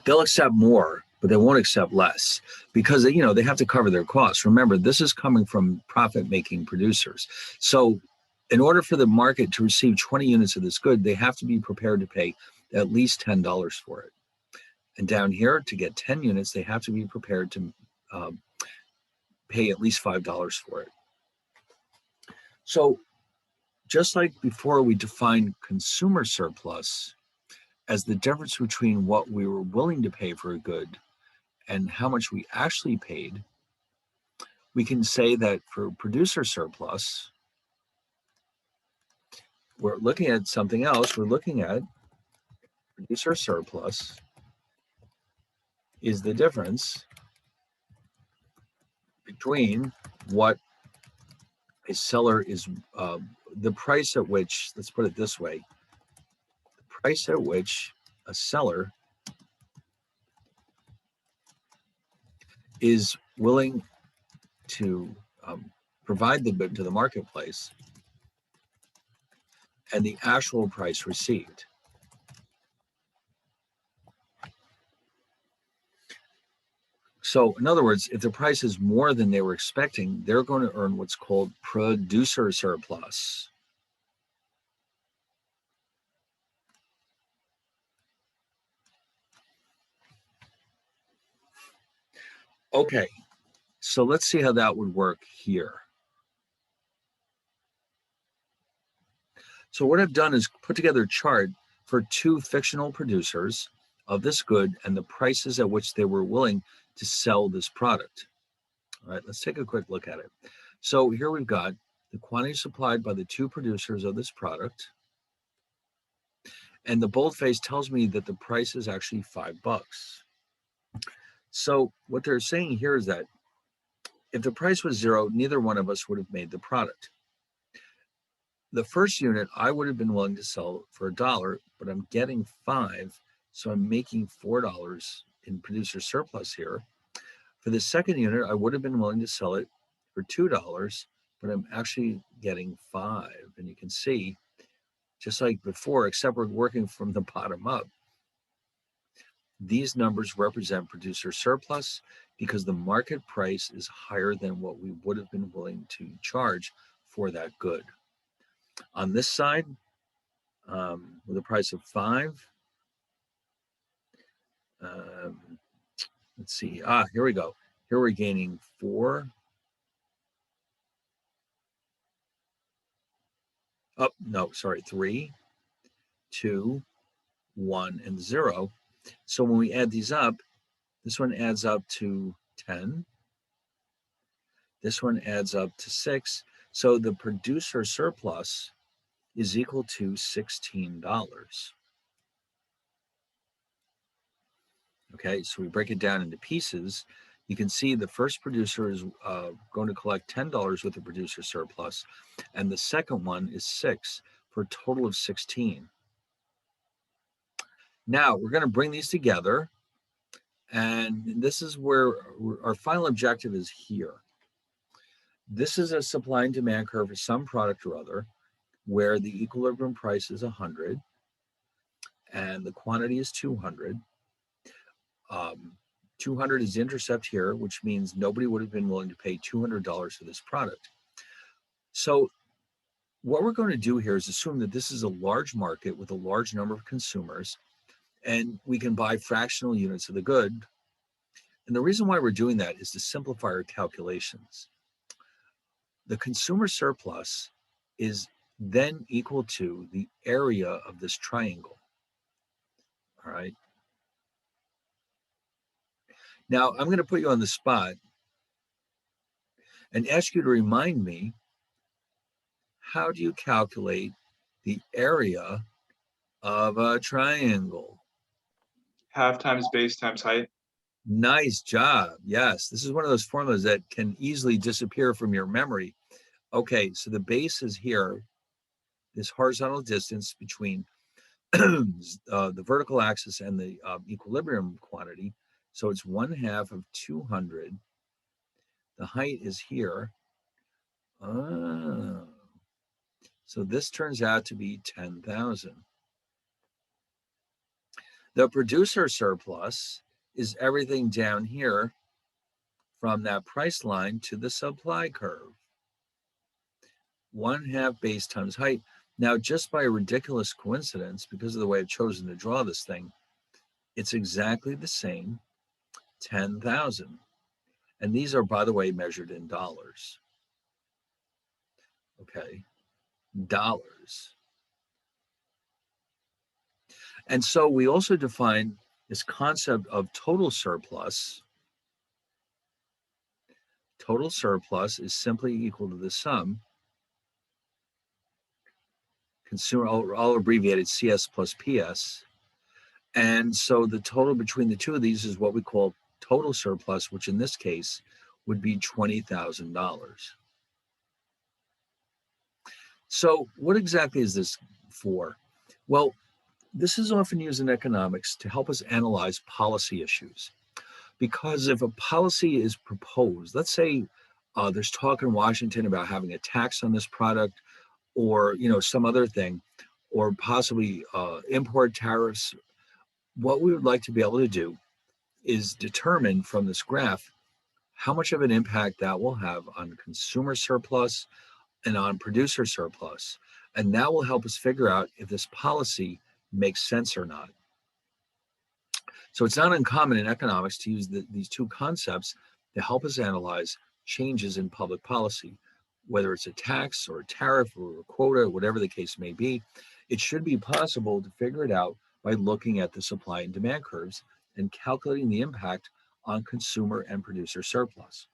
They'll accept more, but they won't accept less because they have to cover their costs. Remember, this is coming from profit-making producers. So in order for the market to receive 20 units of this good, they have to be prepared to pay at least $10 for it. And down here, to get 10 units, they have to be prepared to pay at least $5 for it. So just like before, we defined consumer surplus as the difference between what we were willing to pay for a good and how much we actually paid, we can say that for producer surplus, we're looking at something else. We're looking at producer surplus is the difference between what a seller is, the price at which, let's put it this way, the price at which a seller is willing to provide the good to the marketplace and the actual price received. So in other words, if the price is more than they were expecting, they're going to earn what's called producer surplus. Okay, so let's see how that would work here. So what I've done is put together a chart for two fictional producers of this good and the prices at which they were willing to sell this product. All right, let's take a quick look at it. So here we've got the quantity supplied by the two producers of this product. And the boldface tells me that the price is actually $5. So what they're saying here is that if the price was $0, neither one of us would have made the product. The first unit, I would have been willing to sell for $1, but I'm getting $5, so I'm making $4 in producer surplus here. For the second unit, I would have been willing to sell it for $2, but I'm actually getting $5. And you can see, just like before, except we're working from the bottom up, these numbers represent producer surplus because the market price is higher than what we would have been willing to charge for that good. On this side, with a price of $5, let's see, here we go. Here we're gaining 4. Oh, no, sorry, 3, 2, 1, and 0. So when we add these up, this one adds up to 10, This one adds up to 6. So the producer surplus is equal to $16. Okay, so we break it down into pieces. You can see the first producer is going to collect $10 with the producer surplus, and the second one is 6 for a total of 16. Now we're going to bring these together, and this is where our final objective is here. This is a supply and demand curve for some product or other, where the equilibrium price is 100 and the quantity is 200. 200 is the intercept here, which means nobody would have been willing to pay $200 for this product. So what we're going to do here is assume that this is a large market with a large number of consumers, and we can buy fractional units of the good. And the reason why we're doing that is to simplify our calculations. The consumer surplus is then equal to the area of this triangle. All right. Now I'm going to put you on the spot and ask you to remind me, how do you calculate the area of a triangle? Half times base times height. Nice job. Yes, this is one of those formulas that can easily disappear from your memory. Okay, so the base is here, this horizontal distance between the vertical axis and the equilibrium quantity. So it's 1/2 of 200. The height is here. So this turns out to be 10,000. The producer surplus is everything down here from that price line to the supply curve. 1/2 base times height. Now, just by a ridiculous coincidence, because of the way I've chosen to draw this thing, it's exactly the same, 10,000. And these are, by the way, measured in dollars. Okay, dollars. And so we also define this concept of total surplus. Total surplus is simply equal to the sum, consumer, all abbreviated CS plus PS. And so the total between the two of these is what we call total surplus, which in this case would be $20,000. So what exactly is this for? Well, this is often used in economics to help us analyze policy issues. Because if a policy is proposed, let's say there's talk in Washington about having a tax on this product, or some other thing, or possibly import tariffs, what we would like to be able to do is determine from this graph how much of an impact that will have on consumer surplus and on producer surplus. And that will help us figure out if this policy makes sense or not. So it's not uncommon in economics to use these two concepts to help us analyze changes in public policy, whether it's a tax or a tariff or a quota, whatever the case may be. It should be possible to figure it out by looking at the supply and demand curves and calculating the impact on consumer and producer surplus.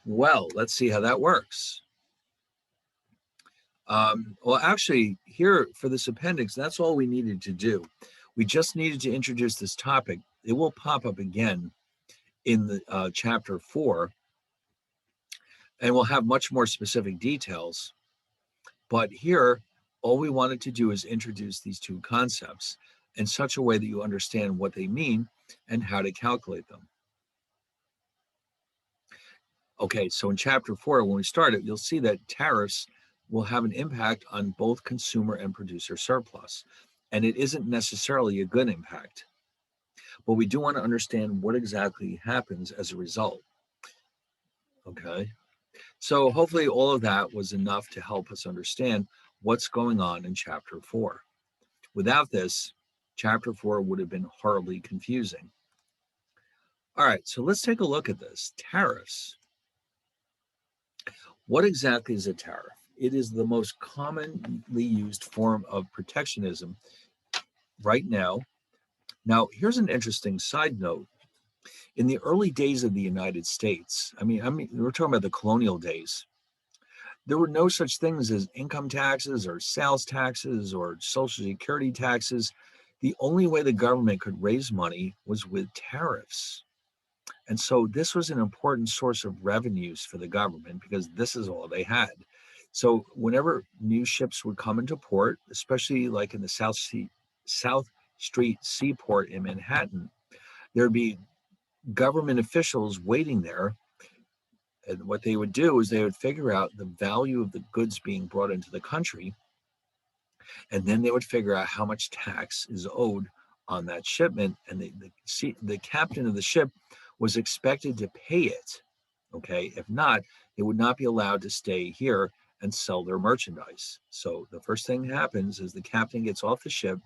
Well, let's see how that works. Well, actually, here for this appendix, that's all we needed to do. We just needed to introduce this topic. It will pop up again in the chapter 4, and we'll have much more specific details. But here, all we wanted to do is introduce these two concepts in such a way that you understand what they mean and how to calculate them. Okay, so in chapter 4, when we start it, you'll see that tariffs will have an impact on both consumer and producer surplus. And it isn't necessarily a good impact. But we do want to understand what exactly happens as a result. Okay, so hopefully all of that was enough to help us understand what's going on in chapter 4. Without this, chapter 4 would have been horribly confusing. All right, so let's take a look at this. Tariffs. What exactly is a tariff? It is the most commonly used form of protectionism right now. Now, here's an interesting side note. In the early days of the United States, I mean, we're talking about the colonial days, there were no such things as income taxes or sales taxes or social security taxes. The only way the government could raise money was with tariffs. And so this was an important source of revenues for the government because this is all they had. So whenever new ships would come into port, especially like in the South Street Seaport in Manhattan, there'd be government officials waiting there. And what they would do is they would figure out the value of the goods being brought into the country, and then they would figure out how much tax is owed on that shipment. And the captain of the ship was expected to pay it. Okay, if not, they would not be allowed to stay here and sell their merchandise. So the first thing that happens is the captain gets off the ship.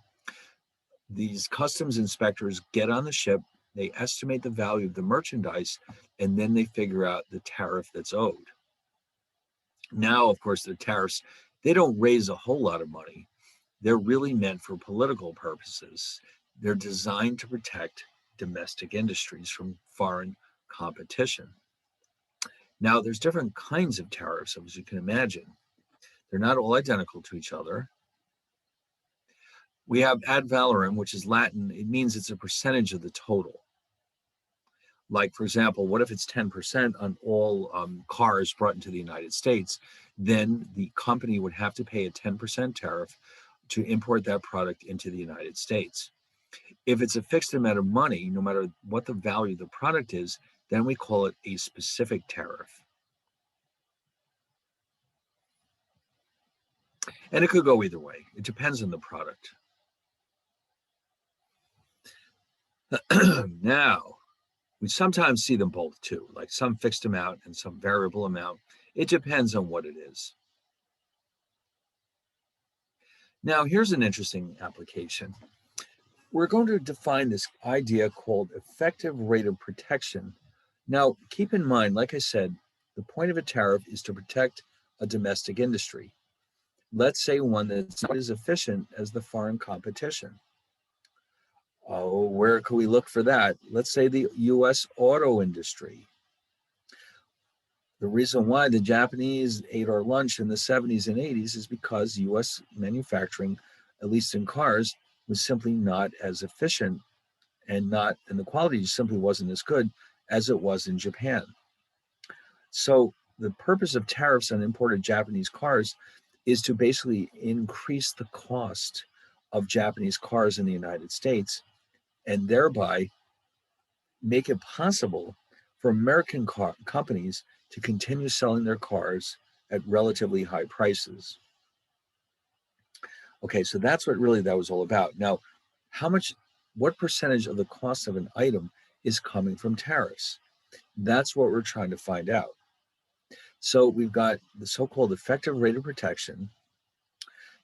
These customs inspectors get on the ship, they estimate the value of the merchandise, and then they figure out the tariff that's owed. Now, of course, the tariffs, they don't raise a whole lot of money. They're really meant for political purposes. They're designed to protect domestic industries from foreign competition. Now, there's different kinds of tariffs, as you can imagine. They're not all identical to each other. We have ad valorem, which is Latin. It means it's a percentage of the total. Like, for example, what if it's 10% on all cars brought into the United States? Then the company would have to pay a 10% tariff to import that product into the United States. If it's a fixed amount of money, no matter what the value of the product is, then we call it a specific tariff. And it could go either way. It depends on the product. Now, we sometimes see them both too, like some fixed amount and some variable amount. It depends on what it is. Now, here's an interesting application. We're going to define this idea called effective rate of protection. Now, keep in mind, like I said, the point of a tariff is to protect a domestic industry. Let's say one that's not as efficient as the foreign competition. Oh, where can we look for that? Let's say the US auto industry. The reason why the Japanese ate our lunch in the 70s and 80s is because US manufacturing, at least in cars, was simply not as efficient and the quality simply wasn't as good as it was in Japan. So the purpose of tariffs on imported Japanese cars is to basically increase the cost of Japanese cars in the United States and thereby make it possible for American companies to continue selling their cars at relatively high prices. Okay, so that's what really that was all about. Now, what percentage of the cost of an item is coming from tariffs? That's what we're trying to find out. So we've got the so-called effective rate of protection.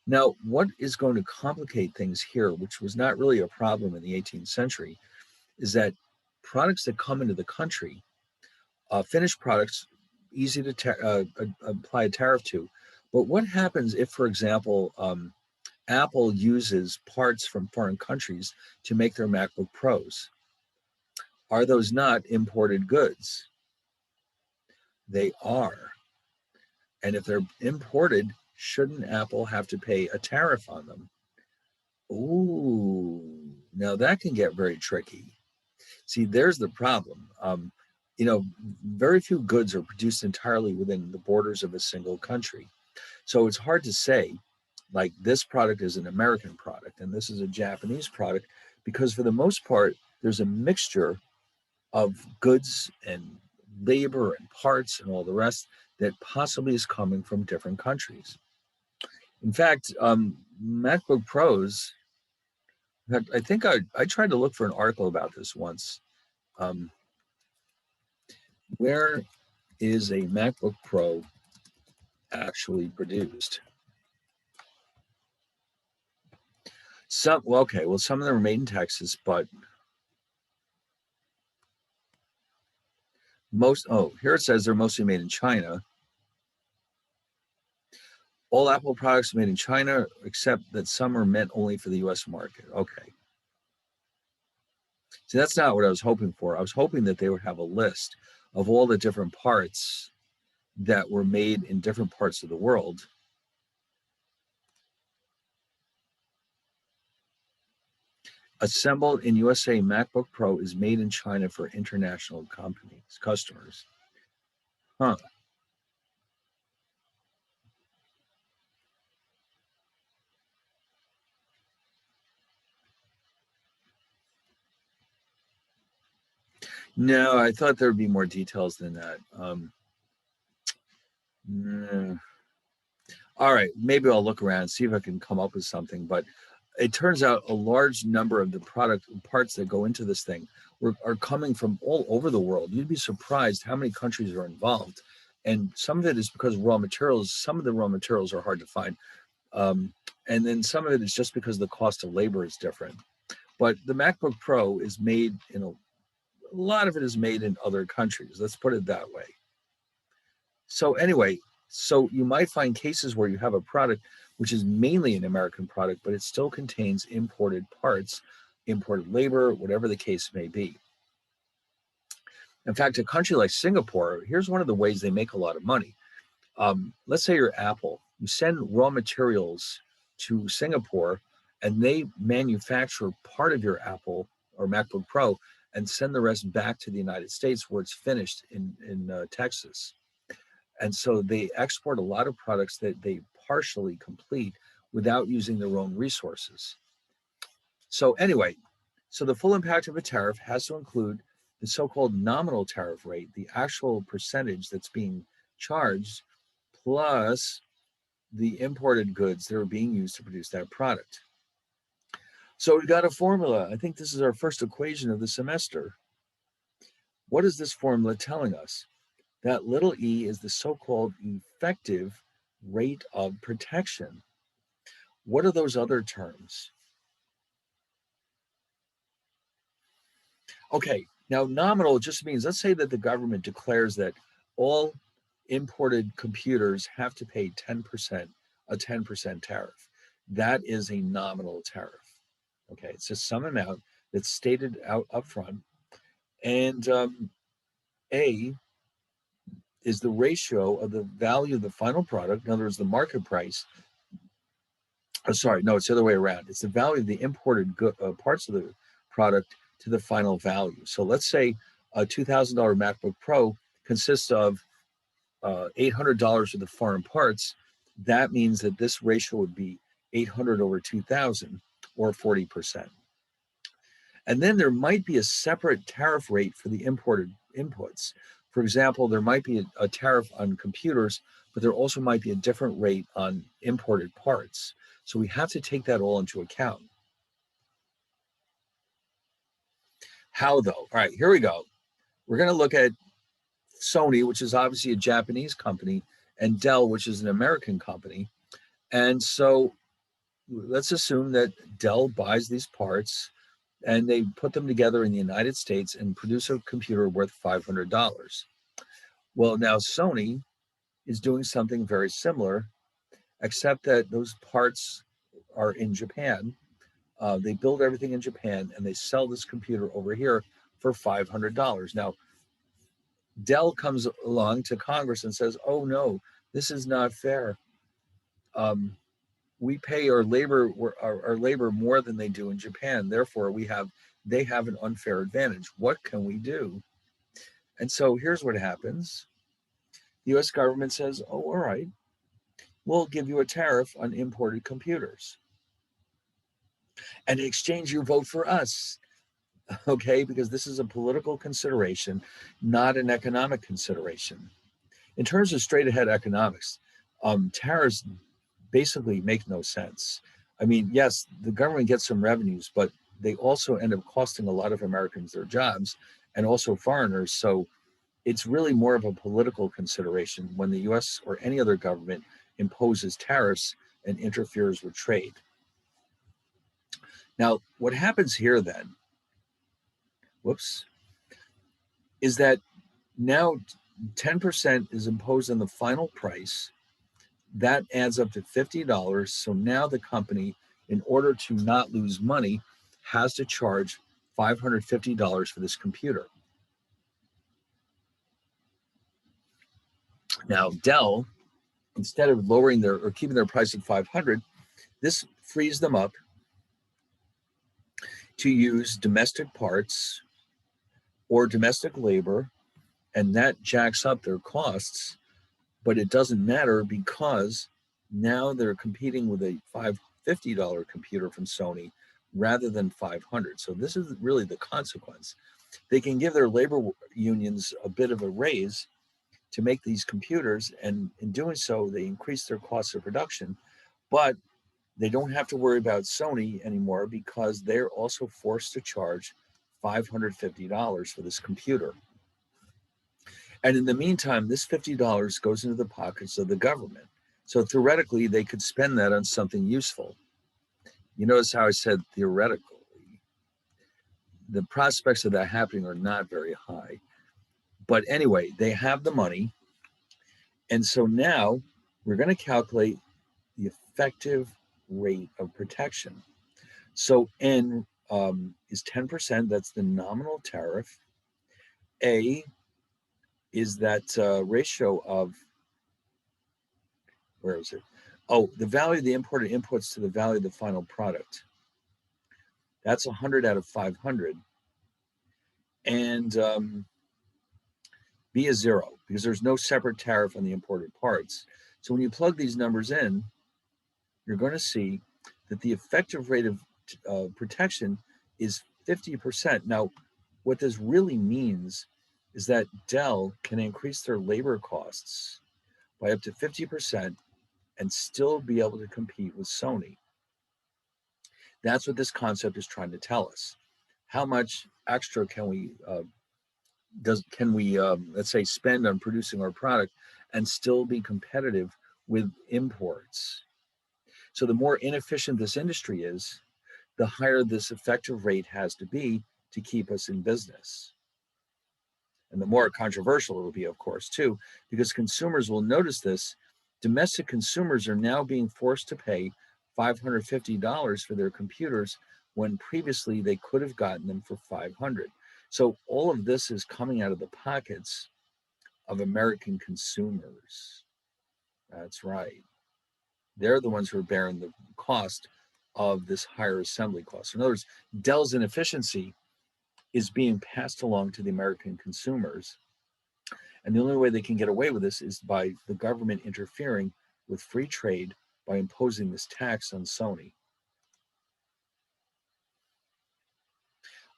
Now, what is going to complicate things here, which was not really a problem in the 18th century, is that products that come into the country, finished products, easy to apply a tariff to. But what happens if, for example, Apple uses parts from foreign countries to make their MacBook Pros? Are those not imported goods? They are. And if they're imported, shouldn't Apple have to pay a tariff on them? Ooh, now that can get very tricky. See, there's the problem. Very few goods are produced entirely within the borders of a single country. So it's hard to say, like, this product is an American product and this is a Japanese product, because for the most part, there's a mixture of goods and labor and parts and all the rest that possibly is coming from different countries. In fact, MacBook Pros, I think I tried to look for an article about this once. Where is a MacBook Pro actually produced? Some of them are made in Texas, but here it says they're mostly made in China. All Apple products are made in China, except that some are meant only for the US market. Okay. See, that's not what I was hoping for. I was hoping that they would have a list of all the different parts that were made in different parts of the world. Assembled in USA, MacBook Pro is made in China for international companies, customers. Huh. No, I thought there'd be more details than that. Nah. All right, maybe I'll look around and see if I can come up with something. But it turns out a large number of the product parts that go into this thing are coming from all over the world. You'd be surprised how many countries are involved. And some of it is because raw materials, some of the raw materials are hard to find. And then some of it is just because the cost of labor is different. But the MacBook Pro is made in a lot of it is made in other countries. Let's put it that way. So anyway, so you might find cases where you have a product which is mainly an American product, but it still contains imported parts, imported labor, whatever the case may be. In fact, a country like Singapore, here's one of the ways they make a lot of money. Let's say you're Apple, you send raw materials to Singapore and they manufacture part of your Apple or MacBook Pro and send the rest back to the United States where it's finished in Texas. And so they export a lot of products that they partially complete without using their own resources. So anyway, so the full impact of a tariff has to include the so-called nominal tariff rate, the actual percentage that's being charged, plus the imported goods that are being used to produce that product. So we got a formula. I think this is our first equation of the semester. What is this formula telling us? That little e is the so-called effective rate of protection. What are those other terms? Okay, now nominal just means, let's say that the government declares that all imported computers have to pay 10%, a 10% tariff. That is a nominal tariff. Okay, it's just some amount that's stated out up front. And A is the ratio of the value of the final product, in other words, the market price. Oh, sorry, no, it's the other way around. It's the value of the imported parts of the product to the final value. So let's say a $2,000 MacBook Pro consists of $800 of the foreign parts. That means that this ratio would be 800 over 2,000 or 40%. And then there might be a separate tariff rate for the imported inputs. For example, there might be a tariff on computers, but there also might be a different rate on imported parts. So we have to take that all into account. How though? All right, here we go. We're going to look at Sony, which is obviously a Japanese company, and Dell, which is an American company. And so let's assume that Dell buys these parts and they put them together in the United States and produce a computer worth $500. Well, now Sony is doing something very similar, except that those parts are in Japan. They build everything in Japan and they sell this computer over here for $500. Now, Dell comes along to Congress and says, oh no, this is not fair. We pay our labor more than they do in Japan. Therefore, they have an unfair advantage. What can we do? And so here's what happens. The US government says, oh, all right, we'll give you a tariff on imported computers. And in exchange, you vote for us. Okay, because this is a political consideration, not an economic consideration. In terms of straight ahead economics, tariffs basically make no sense. I mean, yes, the government gets some revenues, but they also end up costing a lot of Americans their jobs and also foreigners. So it's really more of a political consideration when the US or any other government imposes tariffs and interferes with trade. Now, what happens here then, is that now 10% is imposed on the final price. That adds up to $50. So now the company, in order to not lose money, has to charge $550 for this computer. Now, Dell, instead of lowering their or keeping their price at $500, this frees them up to use domestic parts or domestic labor, and that jacks up their costs. But it doesn't matter because now they're competing with a $550 computer from Sony rather than $500. So this is really the consequence. They can give their labor unions a bit of a raise to make these computers, and in doing so, they increase their cost of production, but they don't have to worry about Sony anymore because they're also forced to charge $550 for this computer. And in the meantime, this $50 goes into the pockets of the government. So theoretically, they could spend that on something useful. You notice how I said theoretically. The prospects of that happening are not very high. But anyway, they have the money. And so now we're going to calculate the effective rate of protection. So N is 10%. That's the nominal tariff. A is that ratio of, where is it? Oh, the value of the imported inputs to the value of the final product. That's 100 out of 500. And B is 0 because there's no separate tariff on the imported parts. So when you plug these numbers in, you're going to see that the effective rate of protection is 50%. Now, what this really means is that Dell can increase their labor costs by up to 50% and still be able to compete with Sony. That's what this concept is trying to tell us. How much extra can we let's say spend on producing our product and still be competitive with imports? So the more inefficient this industry is, the higher this effective rate has to be to keep us in business. And the more controversial it will be, of course, too, because consumers will notice this. Domestic consumers are now being forced to pay $550 for their computers when previously they could have gotten them for $500. So all of this is coming out of the pockets of American consumers. That's right. They're the ones who are bearing the cost of this higher assembly cost. In other words, Dell's inefficiency is being passed along to the American consumers. And the only way they can get away with this is by the government interfering with free trade by imposing this tax on Sony.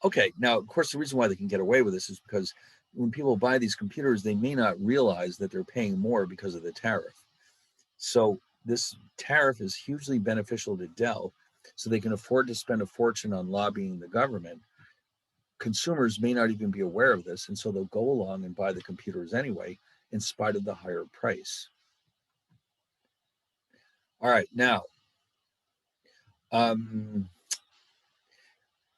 Okay, now, of course, the reason why they can get away with this is because when people buy these computers, they may not realize that they're paying more because of the tariff. So this tariff is hugely beneficial to Dell, so they can afford to spend a fortune on lobbying the government. Consumers may not even be aware of this, and so they'll go along and buy the computers anyway, in spite of the higher price. All right, now,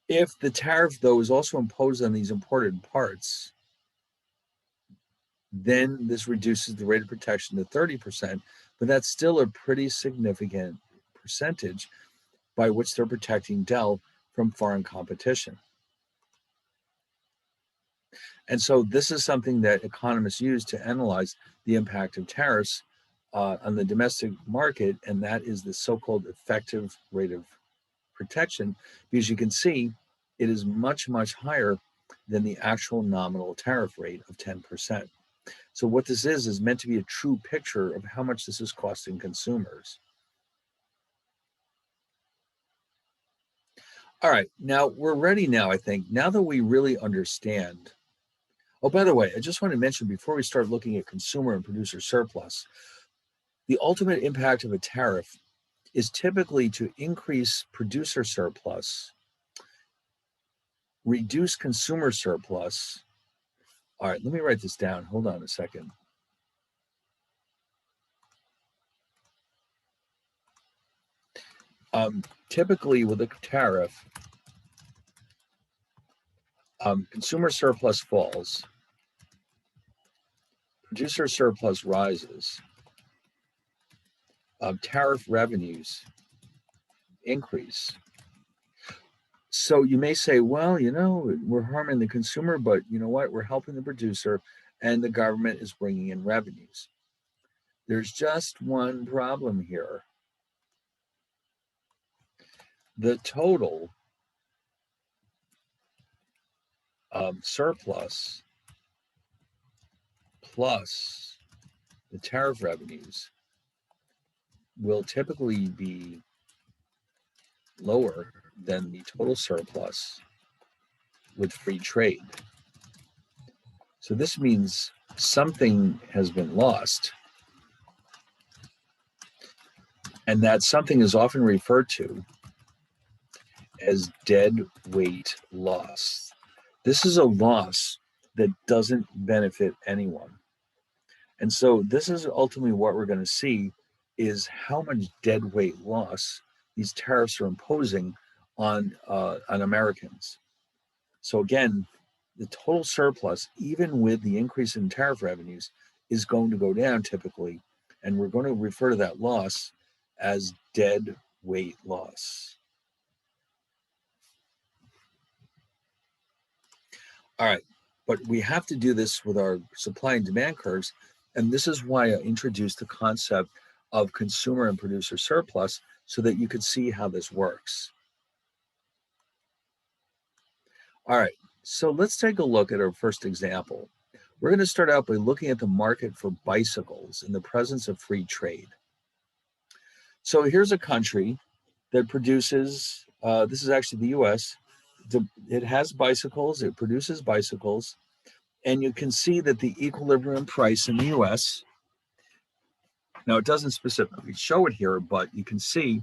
if the tariff, though, is also imposed on these imported parts, then this reduces the rate of protection to 30%, but that's still a pretty significant percentage by which they're protecting Dell from foreign competition. And so this is something that economists use to analyze the impact of tariffs on the domestic market, and that is the so-called effective rate of protection, because you can see it is much, much higher than the actual nominal tariff rate of 10%. So what this is meant to be a true picture of how much this is costing consumers. All right, now we're ready now, I think, now that we really understand. Oh, by the way, I just want to mention before we start looking at consumer and producer surplus, the ultimate impact of a tariff is typically to increase producer surplus, reduce consumer surplus. All right, let me write this down. Hold on a second. Typically with a tariff, consumer surplus falls, producer surplus rises, tariff revenues increase. So you may say, well, we're harming the consumer, but you know what? We're helping the producer and the government is bringing in revenues. There's just one problem here. The total surplus plus the tariff revenues will typically be lower than the total surplus with free trade. So this means something has been lost, and that something is often referred to as dead weight loss. This is a loss that doesn't benefit anyone. And so this is ultimately what we're going to see is how much dead weight loss these tariffs are imposing on Americans. So again, the total surplus, even with the increase in tariff revenues, is going to go down typically, and we're going to refer to that loss as dead weight loss. All right, but we have to do this with our supply and demand curves, and this is why I introduced the concept of consumer and producer surplus so that you could see how this works. All right, so let's take a look at our first example. We're going to start out by looking at the market for bicycles in the presence of free trade. So here's a country that produces, this is actually the US, it has bicycles, it produces bicycles, and you can see that the equilibrium price in the US, now it doesn't specifically show it here, but you can see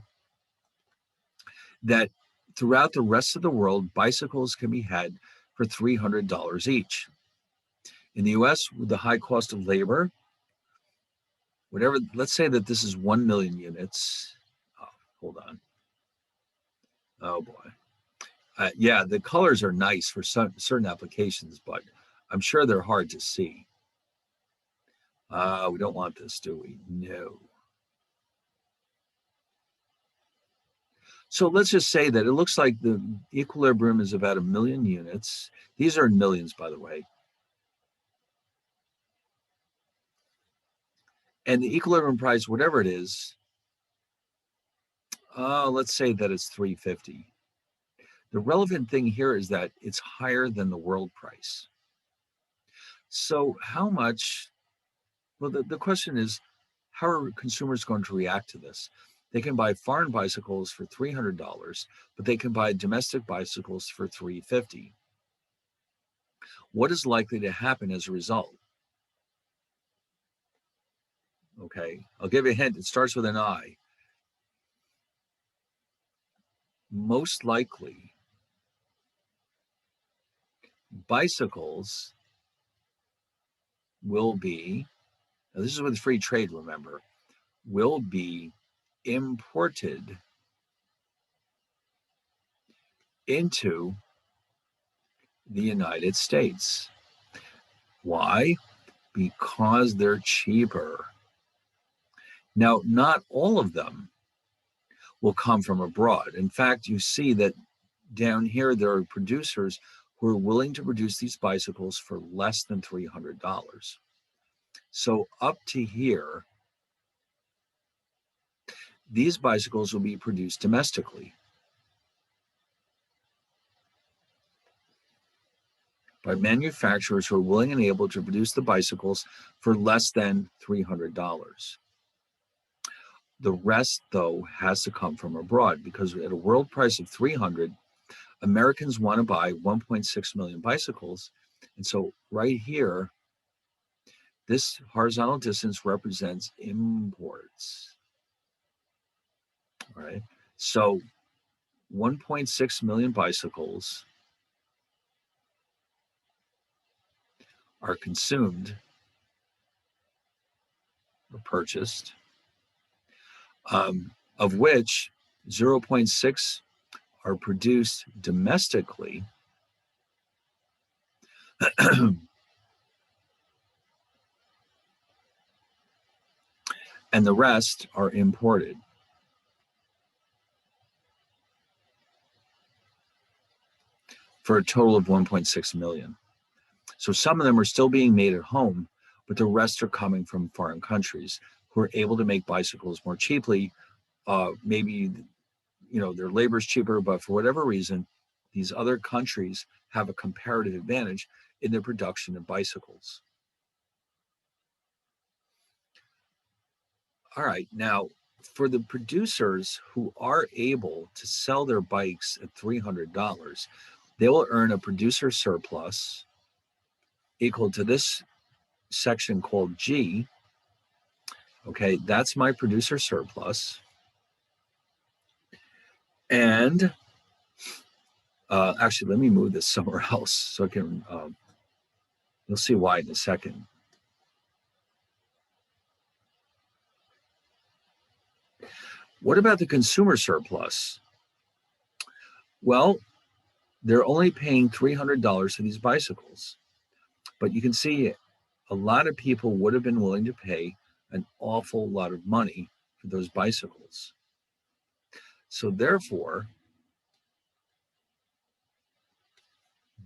that throughout the rest of the world, bicycles can be had for $300 each. In the US, with the high cost of labor, whatever, let's say that this is 1 million units. Oh, hold on. Oh boy. Yeah, the colors are nice for certain applications, but I'm sure they're hard to see. We don't want this, do we? No. So let's just say that it looks like the equilibrium is about 1 million units. These are in millions, by the way. And the equilibrium price, whatever it is, let's say that it's 350. The relevant thing here is that it's higher than the world price. So how much, well, the question is, how are consumers going to react to this? They can buy foreign bicycles for $300, but they can buy domestic bicycles for $350. What is likely to happen as a result? Okay, I'll give you a hint. It starts with an I. Most likely, bicycles will be, now this is with free trade, remember, will be imported into the United States. Why? Because they're cheaper. Now, not all of them will come from abroad. In fact, you see that down here, there are producers who are willing to produce these bicycles for less than $300. So up to here, these bicycles will be produced domestically by manufacturers who are willing and able to produce the bicycles for less than $300. The rest, though, has to come from abroad because at a world price of 300, Americans want to buy 1.6 million bicycles. And so right here, this horizontal distance represents imports. All right. So 1.6 million bicycles are consumed or purchased, of which 0.6 are produced domestically. And the rest are imported. for a total of 1.6 million. So some of them are still being made at home, but the rest are coming from foreign countries who are able to make bicycles more cheaply. Maybe, their labor is cheaper, but for whatever reason, these other countries have a comparative advantage in their production of bicycles. All right, now for the producers who are able to sell their bikes at $300, they will earn a producer surplus equal to this section called G. Okay, that's my producer surplus. And actually, let me move this somewhere else so I can, you'll see why in a second. What about the consumer surplus? Well, they're only paying $300 for these bicycles, but you can see a lot of people would have been willing to pay an awful lot of money for those bicycles. So therefore,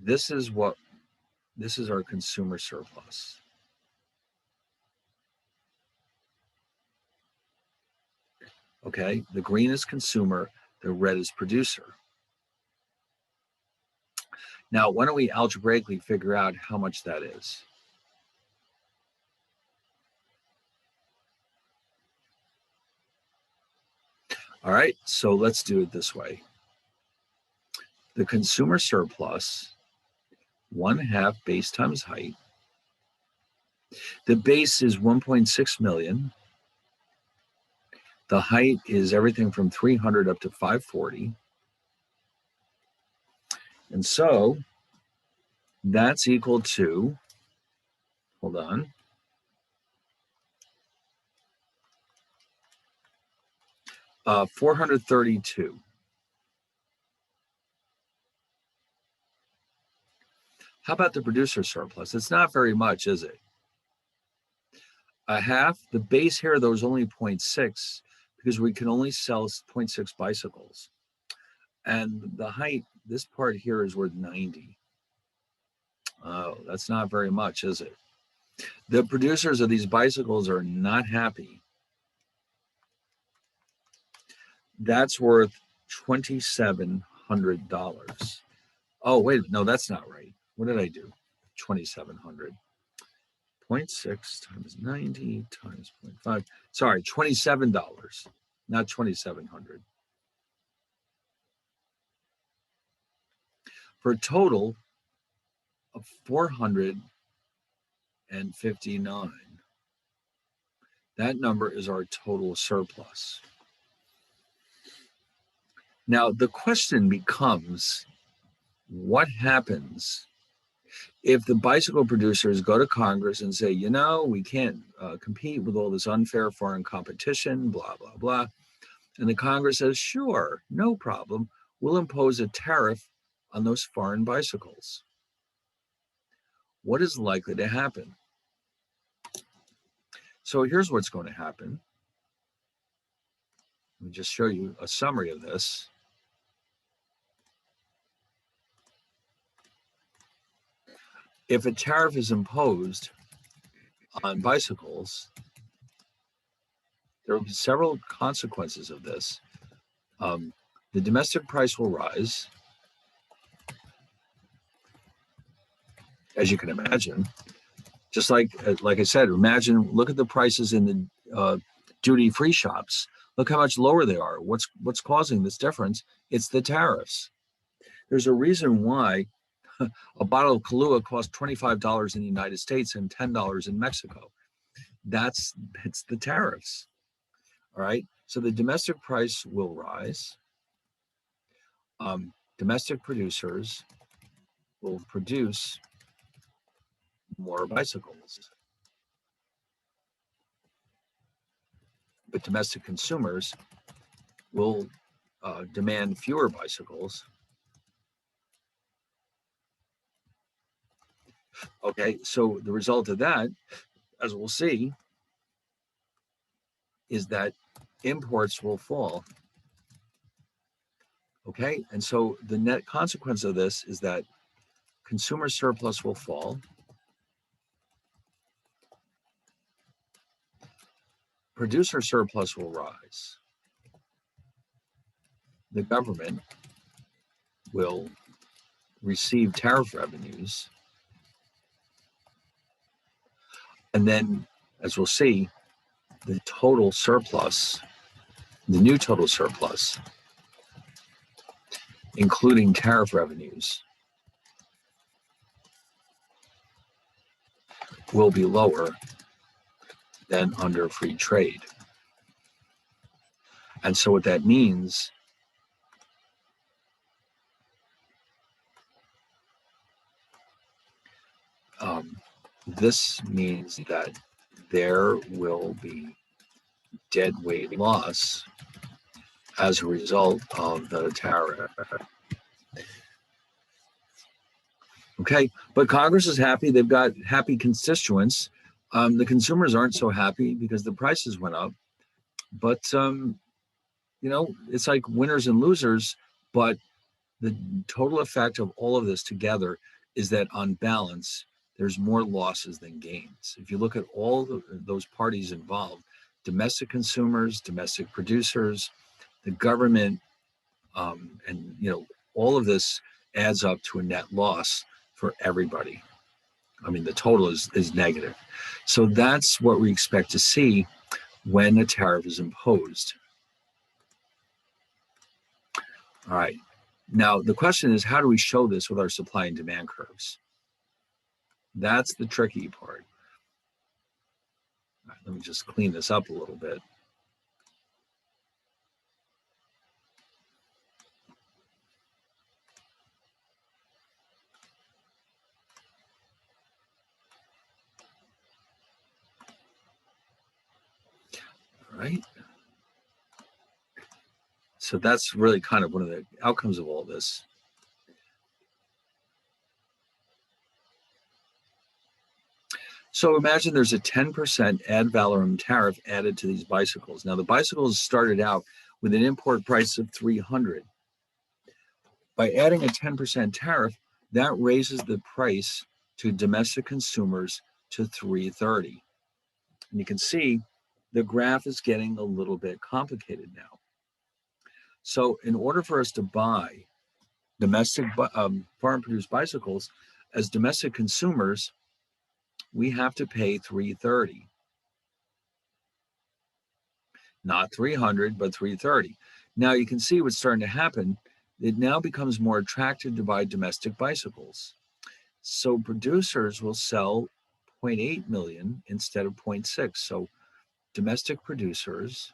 this is our consumer surplus. Okay, the green is consumer, the red is producer. Now, why don't we algebraically figure out how much that is? All right, so let's do it this way. The consumer surplus, 1/2 base times height. The base is 1.6 million. The height is everything from 300 up to 540. And so that's equal to, hold on, $432. How about the producer surplus? It's not very much, is it? 1/2, the base here, though, is only 0.6 because we can only sell 0.6 bicycles. And the height, this part here is worth 90. Oh, that's not very much, is it? The producers of these bicycles are not happy. That's worth $2,700. Oh, wait, no, that's not right. What did I do? 2,700. 0.6 times 90 times 0.5. Sorry, $27, not 2,700. For a total of 459. That number is our total surplus. Now, the question becomes, what happens if the bicycle producers go to Congress and say, we can't compete with all this unfair foreign competition, blah, blah, blah. And the Congress says, sure, no problem. We'll impose a tariff on those foreign bicycles. What is likely to happen? So here's what's going to happen. Let me just show you a summary of this. If a tariff is imposed on bicycles, there will be several consequences of this. The domestic price will rise, as you can imagine. Just like I said, look at the prices in the duty-free shops. Look how much lower they are. What's causing this difference? It's the tariffs. There's a reason why a bottle of Kahlua costs $25 in the United States and $10 in Mexico. It's the tariffs. All right. So the domestic price will rise. Domestic producers will produce more bicycles. But domestic consumers will demand fewer bicycles. Okay, so the result of that, as we'll see, is that imports will fall. Okay, and so the net consequence of this is that consumer surplus will fall, producer surplus will rise, the government will receive tariff revenues, and then, as we'll see, the total surplus, the new total surplus, including tariff revenues, will be lower than under free trade. And so what that means this means that there will be deadweight loss as a result of the tariff. Okay, but Congress is happy. They've got happy constituents. The consumers aren't so happy because the prices went up. But, it's like winners and losers. But the total effect of all of this together is that on balance, there's more losses than gains. If you look at all those parties involved, domestic consumers, domestic producers, the government, and all of this adds up to a net loss for everybody. I mean, the total is negative. So that's what we expect to see when a tariff is imposed. All right. Now, the question is, how do we show this with our supply and demand curves? That's the tricky part. All right, let me just clean this up a little bit. All right. So that's really kind of one of the outcomes of all this. So imagine there's a 10% ad valorem tariff added to these bicycles. Now the bicycles started out with an import price of $300. By adding a 10% tariff, that raises the price to domestic consumers to $330. And you can see the graph is getting a little bit complicated now. So in order for us to buy domestic foreign-produced bicycles as domestic consumers, we have to pay $330. Not $300, but $330. Now you can see what's starting to happen. It now becomes more attractive to buy domestic bicycles. So producers will sell 0.8 million instead of 0.6. So domestic producers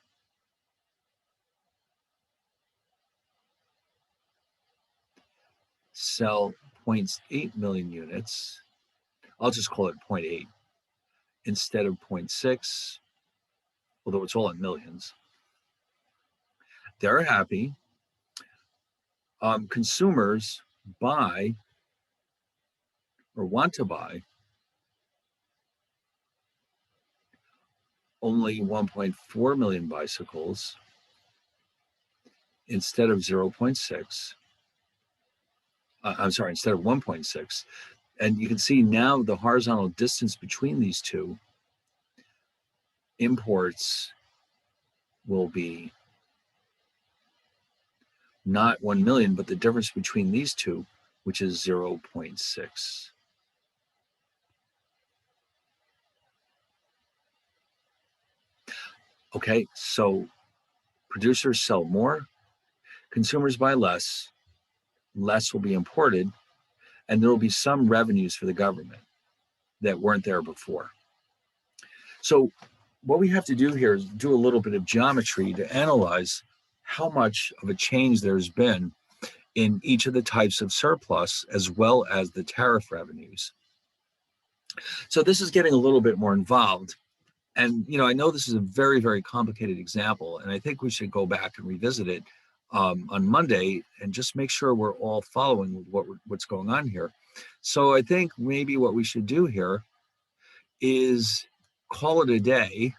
sell 0.8 million units. I'll just call it 0.8 instead of 0.6, although it's all in millions. They're happy. Consumers buy or want to buy only 1.4 million bicycles instead of 0.6. Instead of 1.6. And you can see now the horizontal distance between these two imports will be not 1 million, but the difference between these two, which is 0.6. Okay, so producers sell more, consumers buy less, less will be imported, and there will be some revenues for the government that weren't there before. So what we have to do here is do a little bit of geometry to analyze how much of a change there's been in each of the types of surplus as well as the tariff revenues. So this is getting a little bit more involved. And, I know this is a very, very complicated example, and I think we should go back and revisit it on Monday and just make sure we're all following what's going on here. So I think maybe what we should do here is call it a day,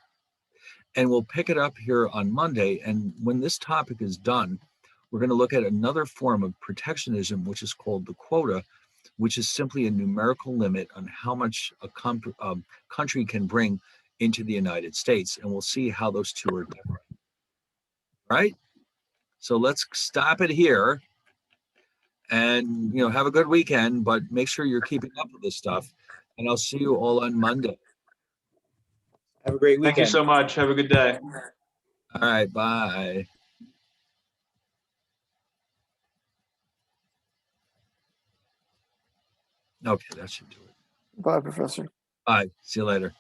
and we'll pick it up here on Monday. And when this topic is done, we're going to look at another form of protectionism, which is called the quota, which is simply a numerical limit on how much a country can bring into the United States. And we'll see how those two are different. Right? So let's stop it here and, have a good weekend, but make sure you're keeping up with this stuff. And I'll see you all on Monday. Have a great weekend. Thank you so much. Have a good day. All right. Bye. Okay, that should do it. Bye, Professor. Bye. See you later.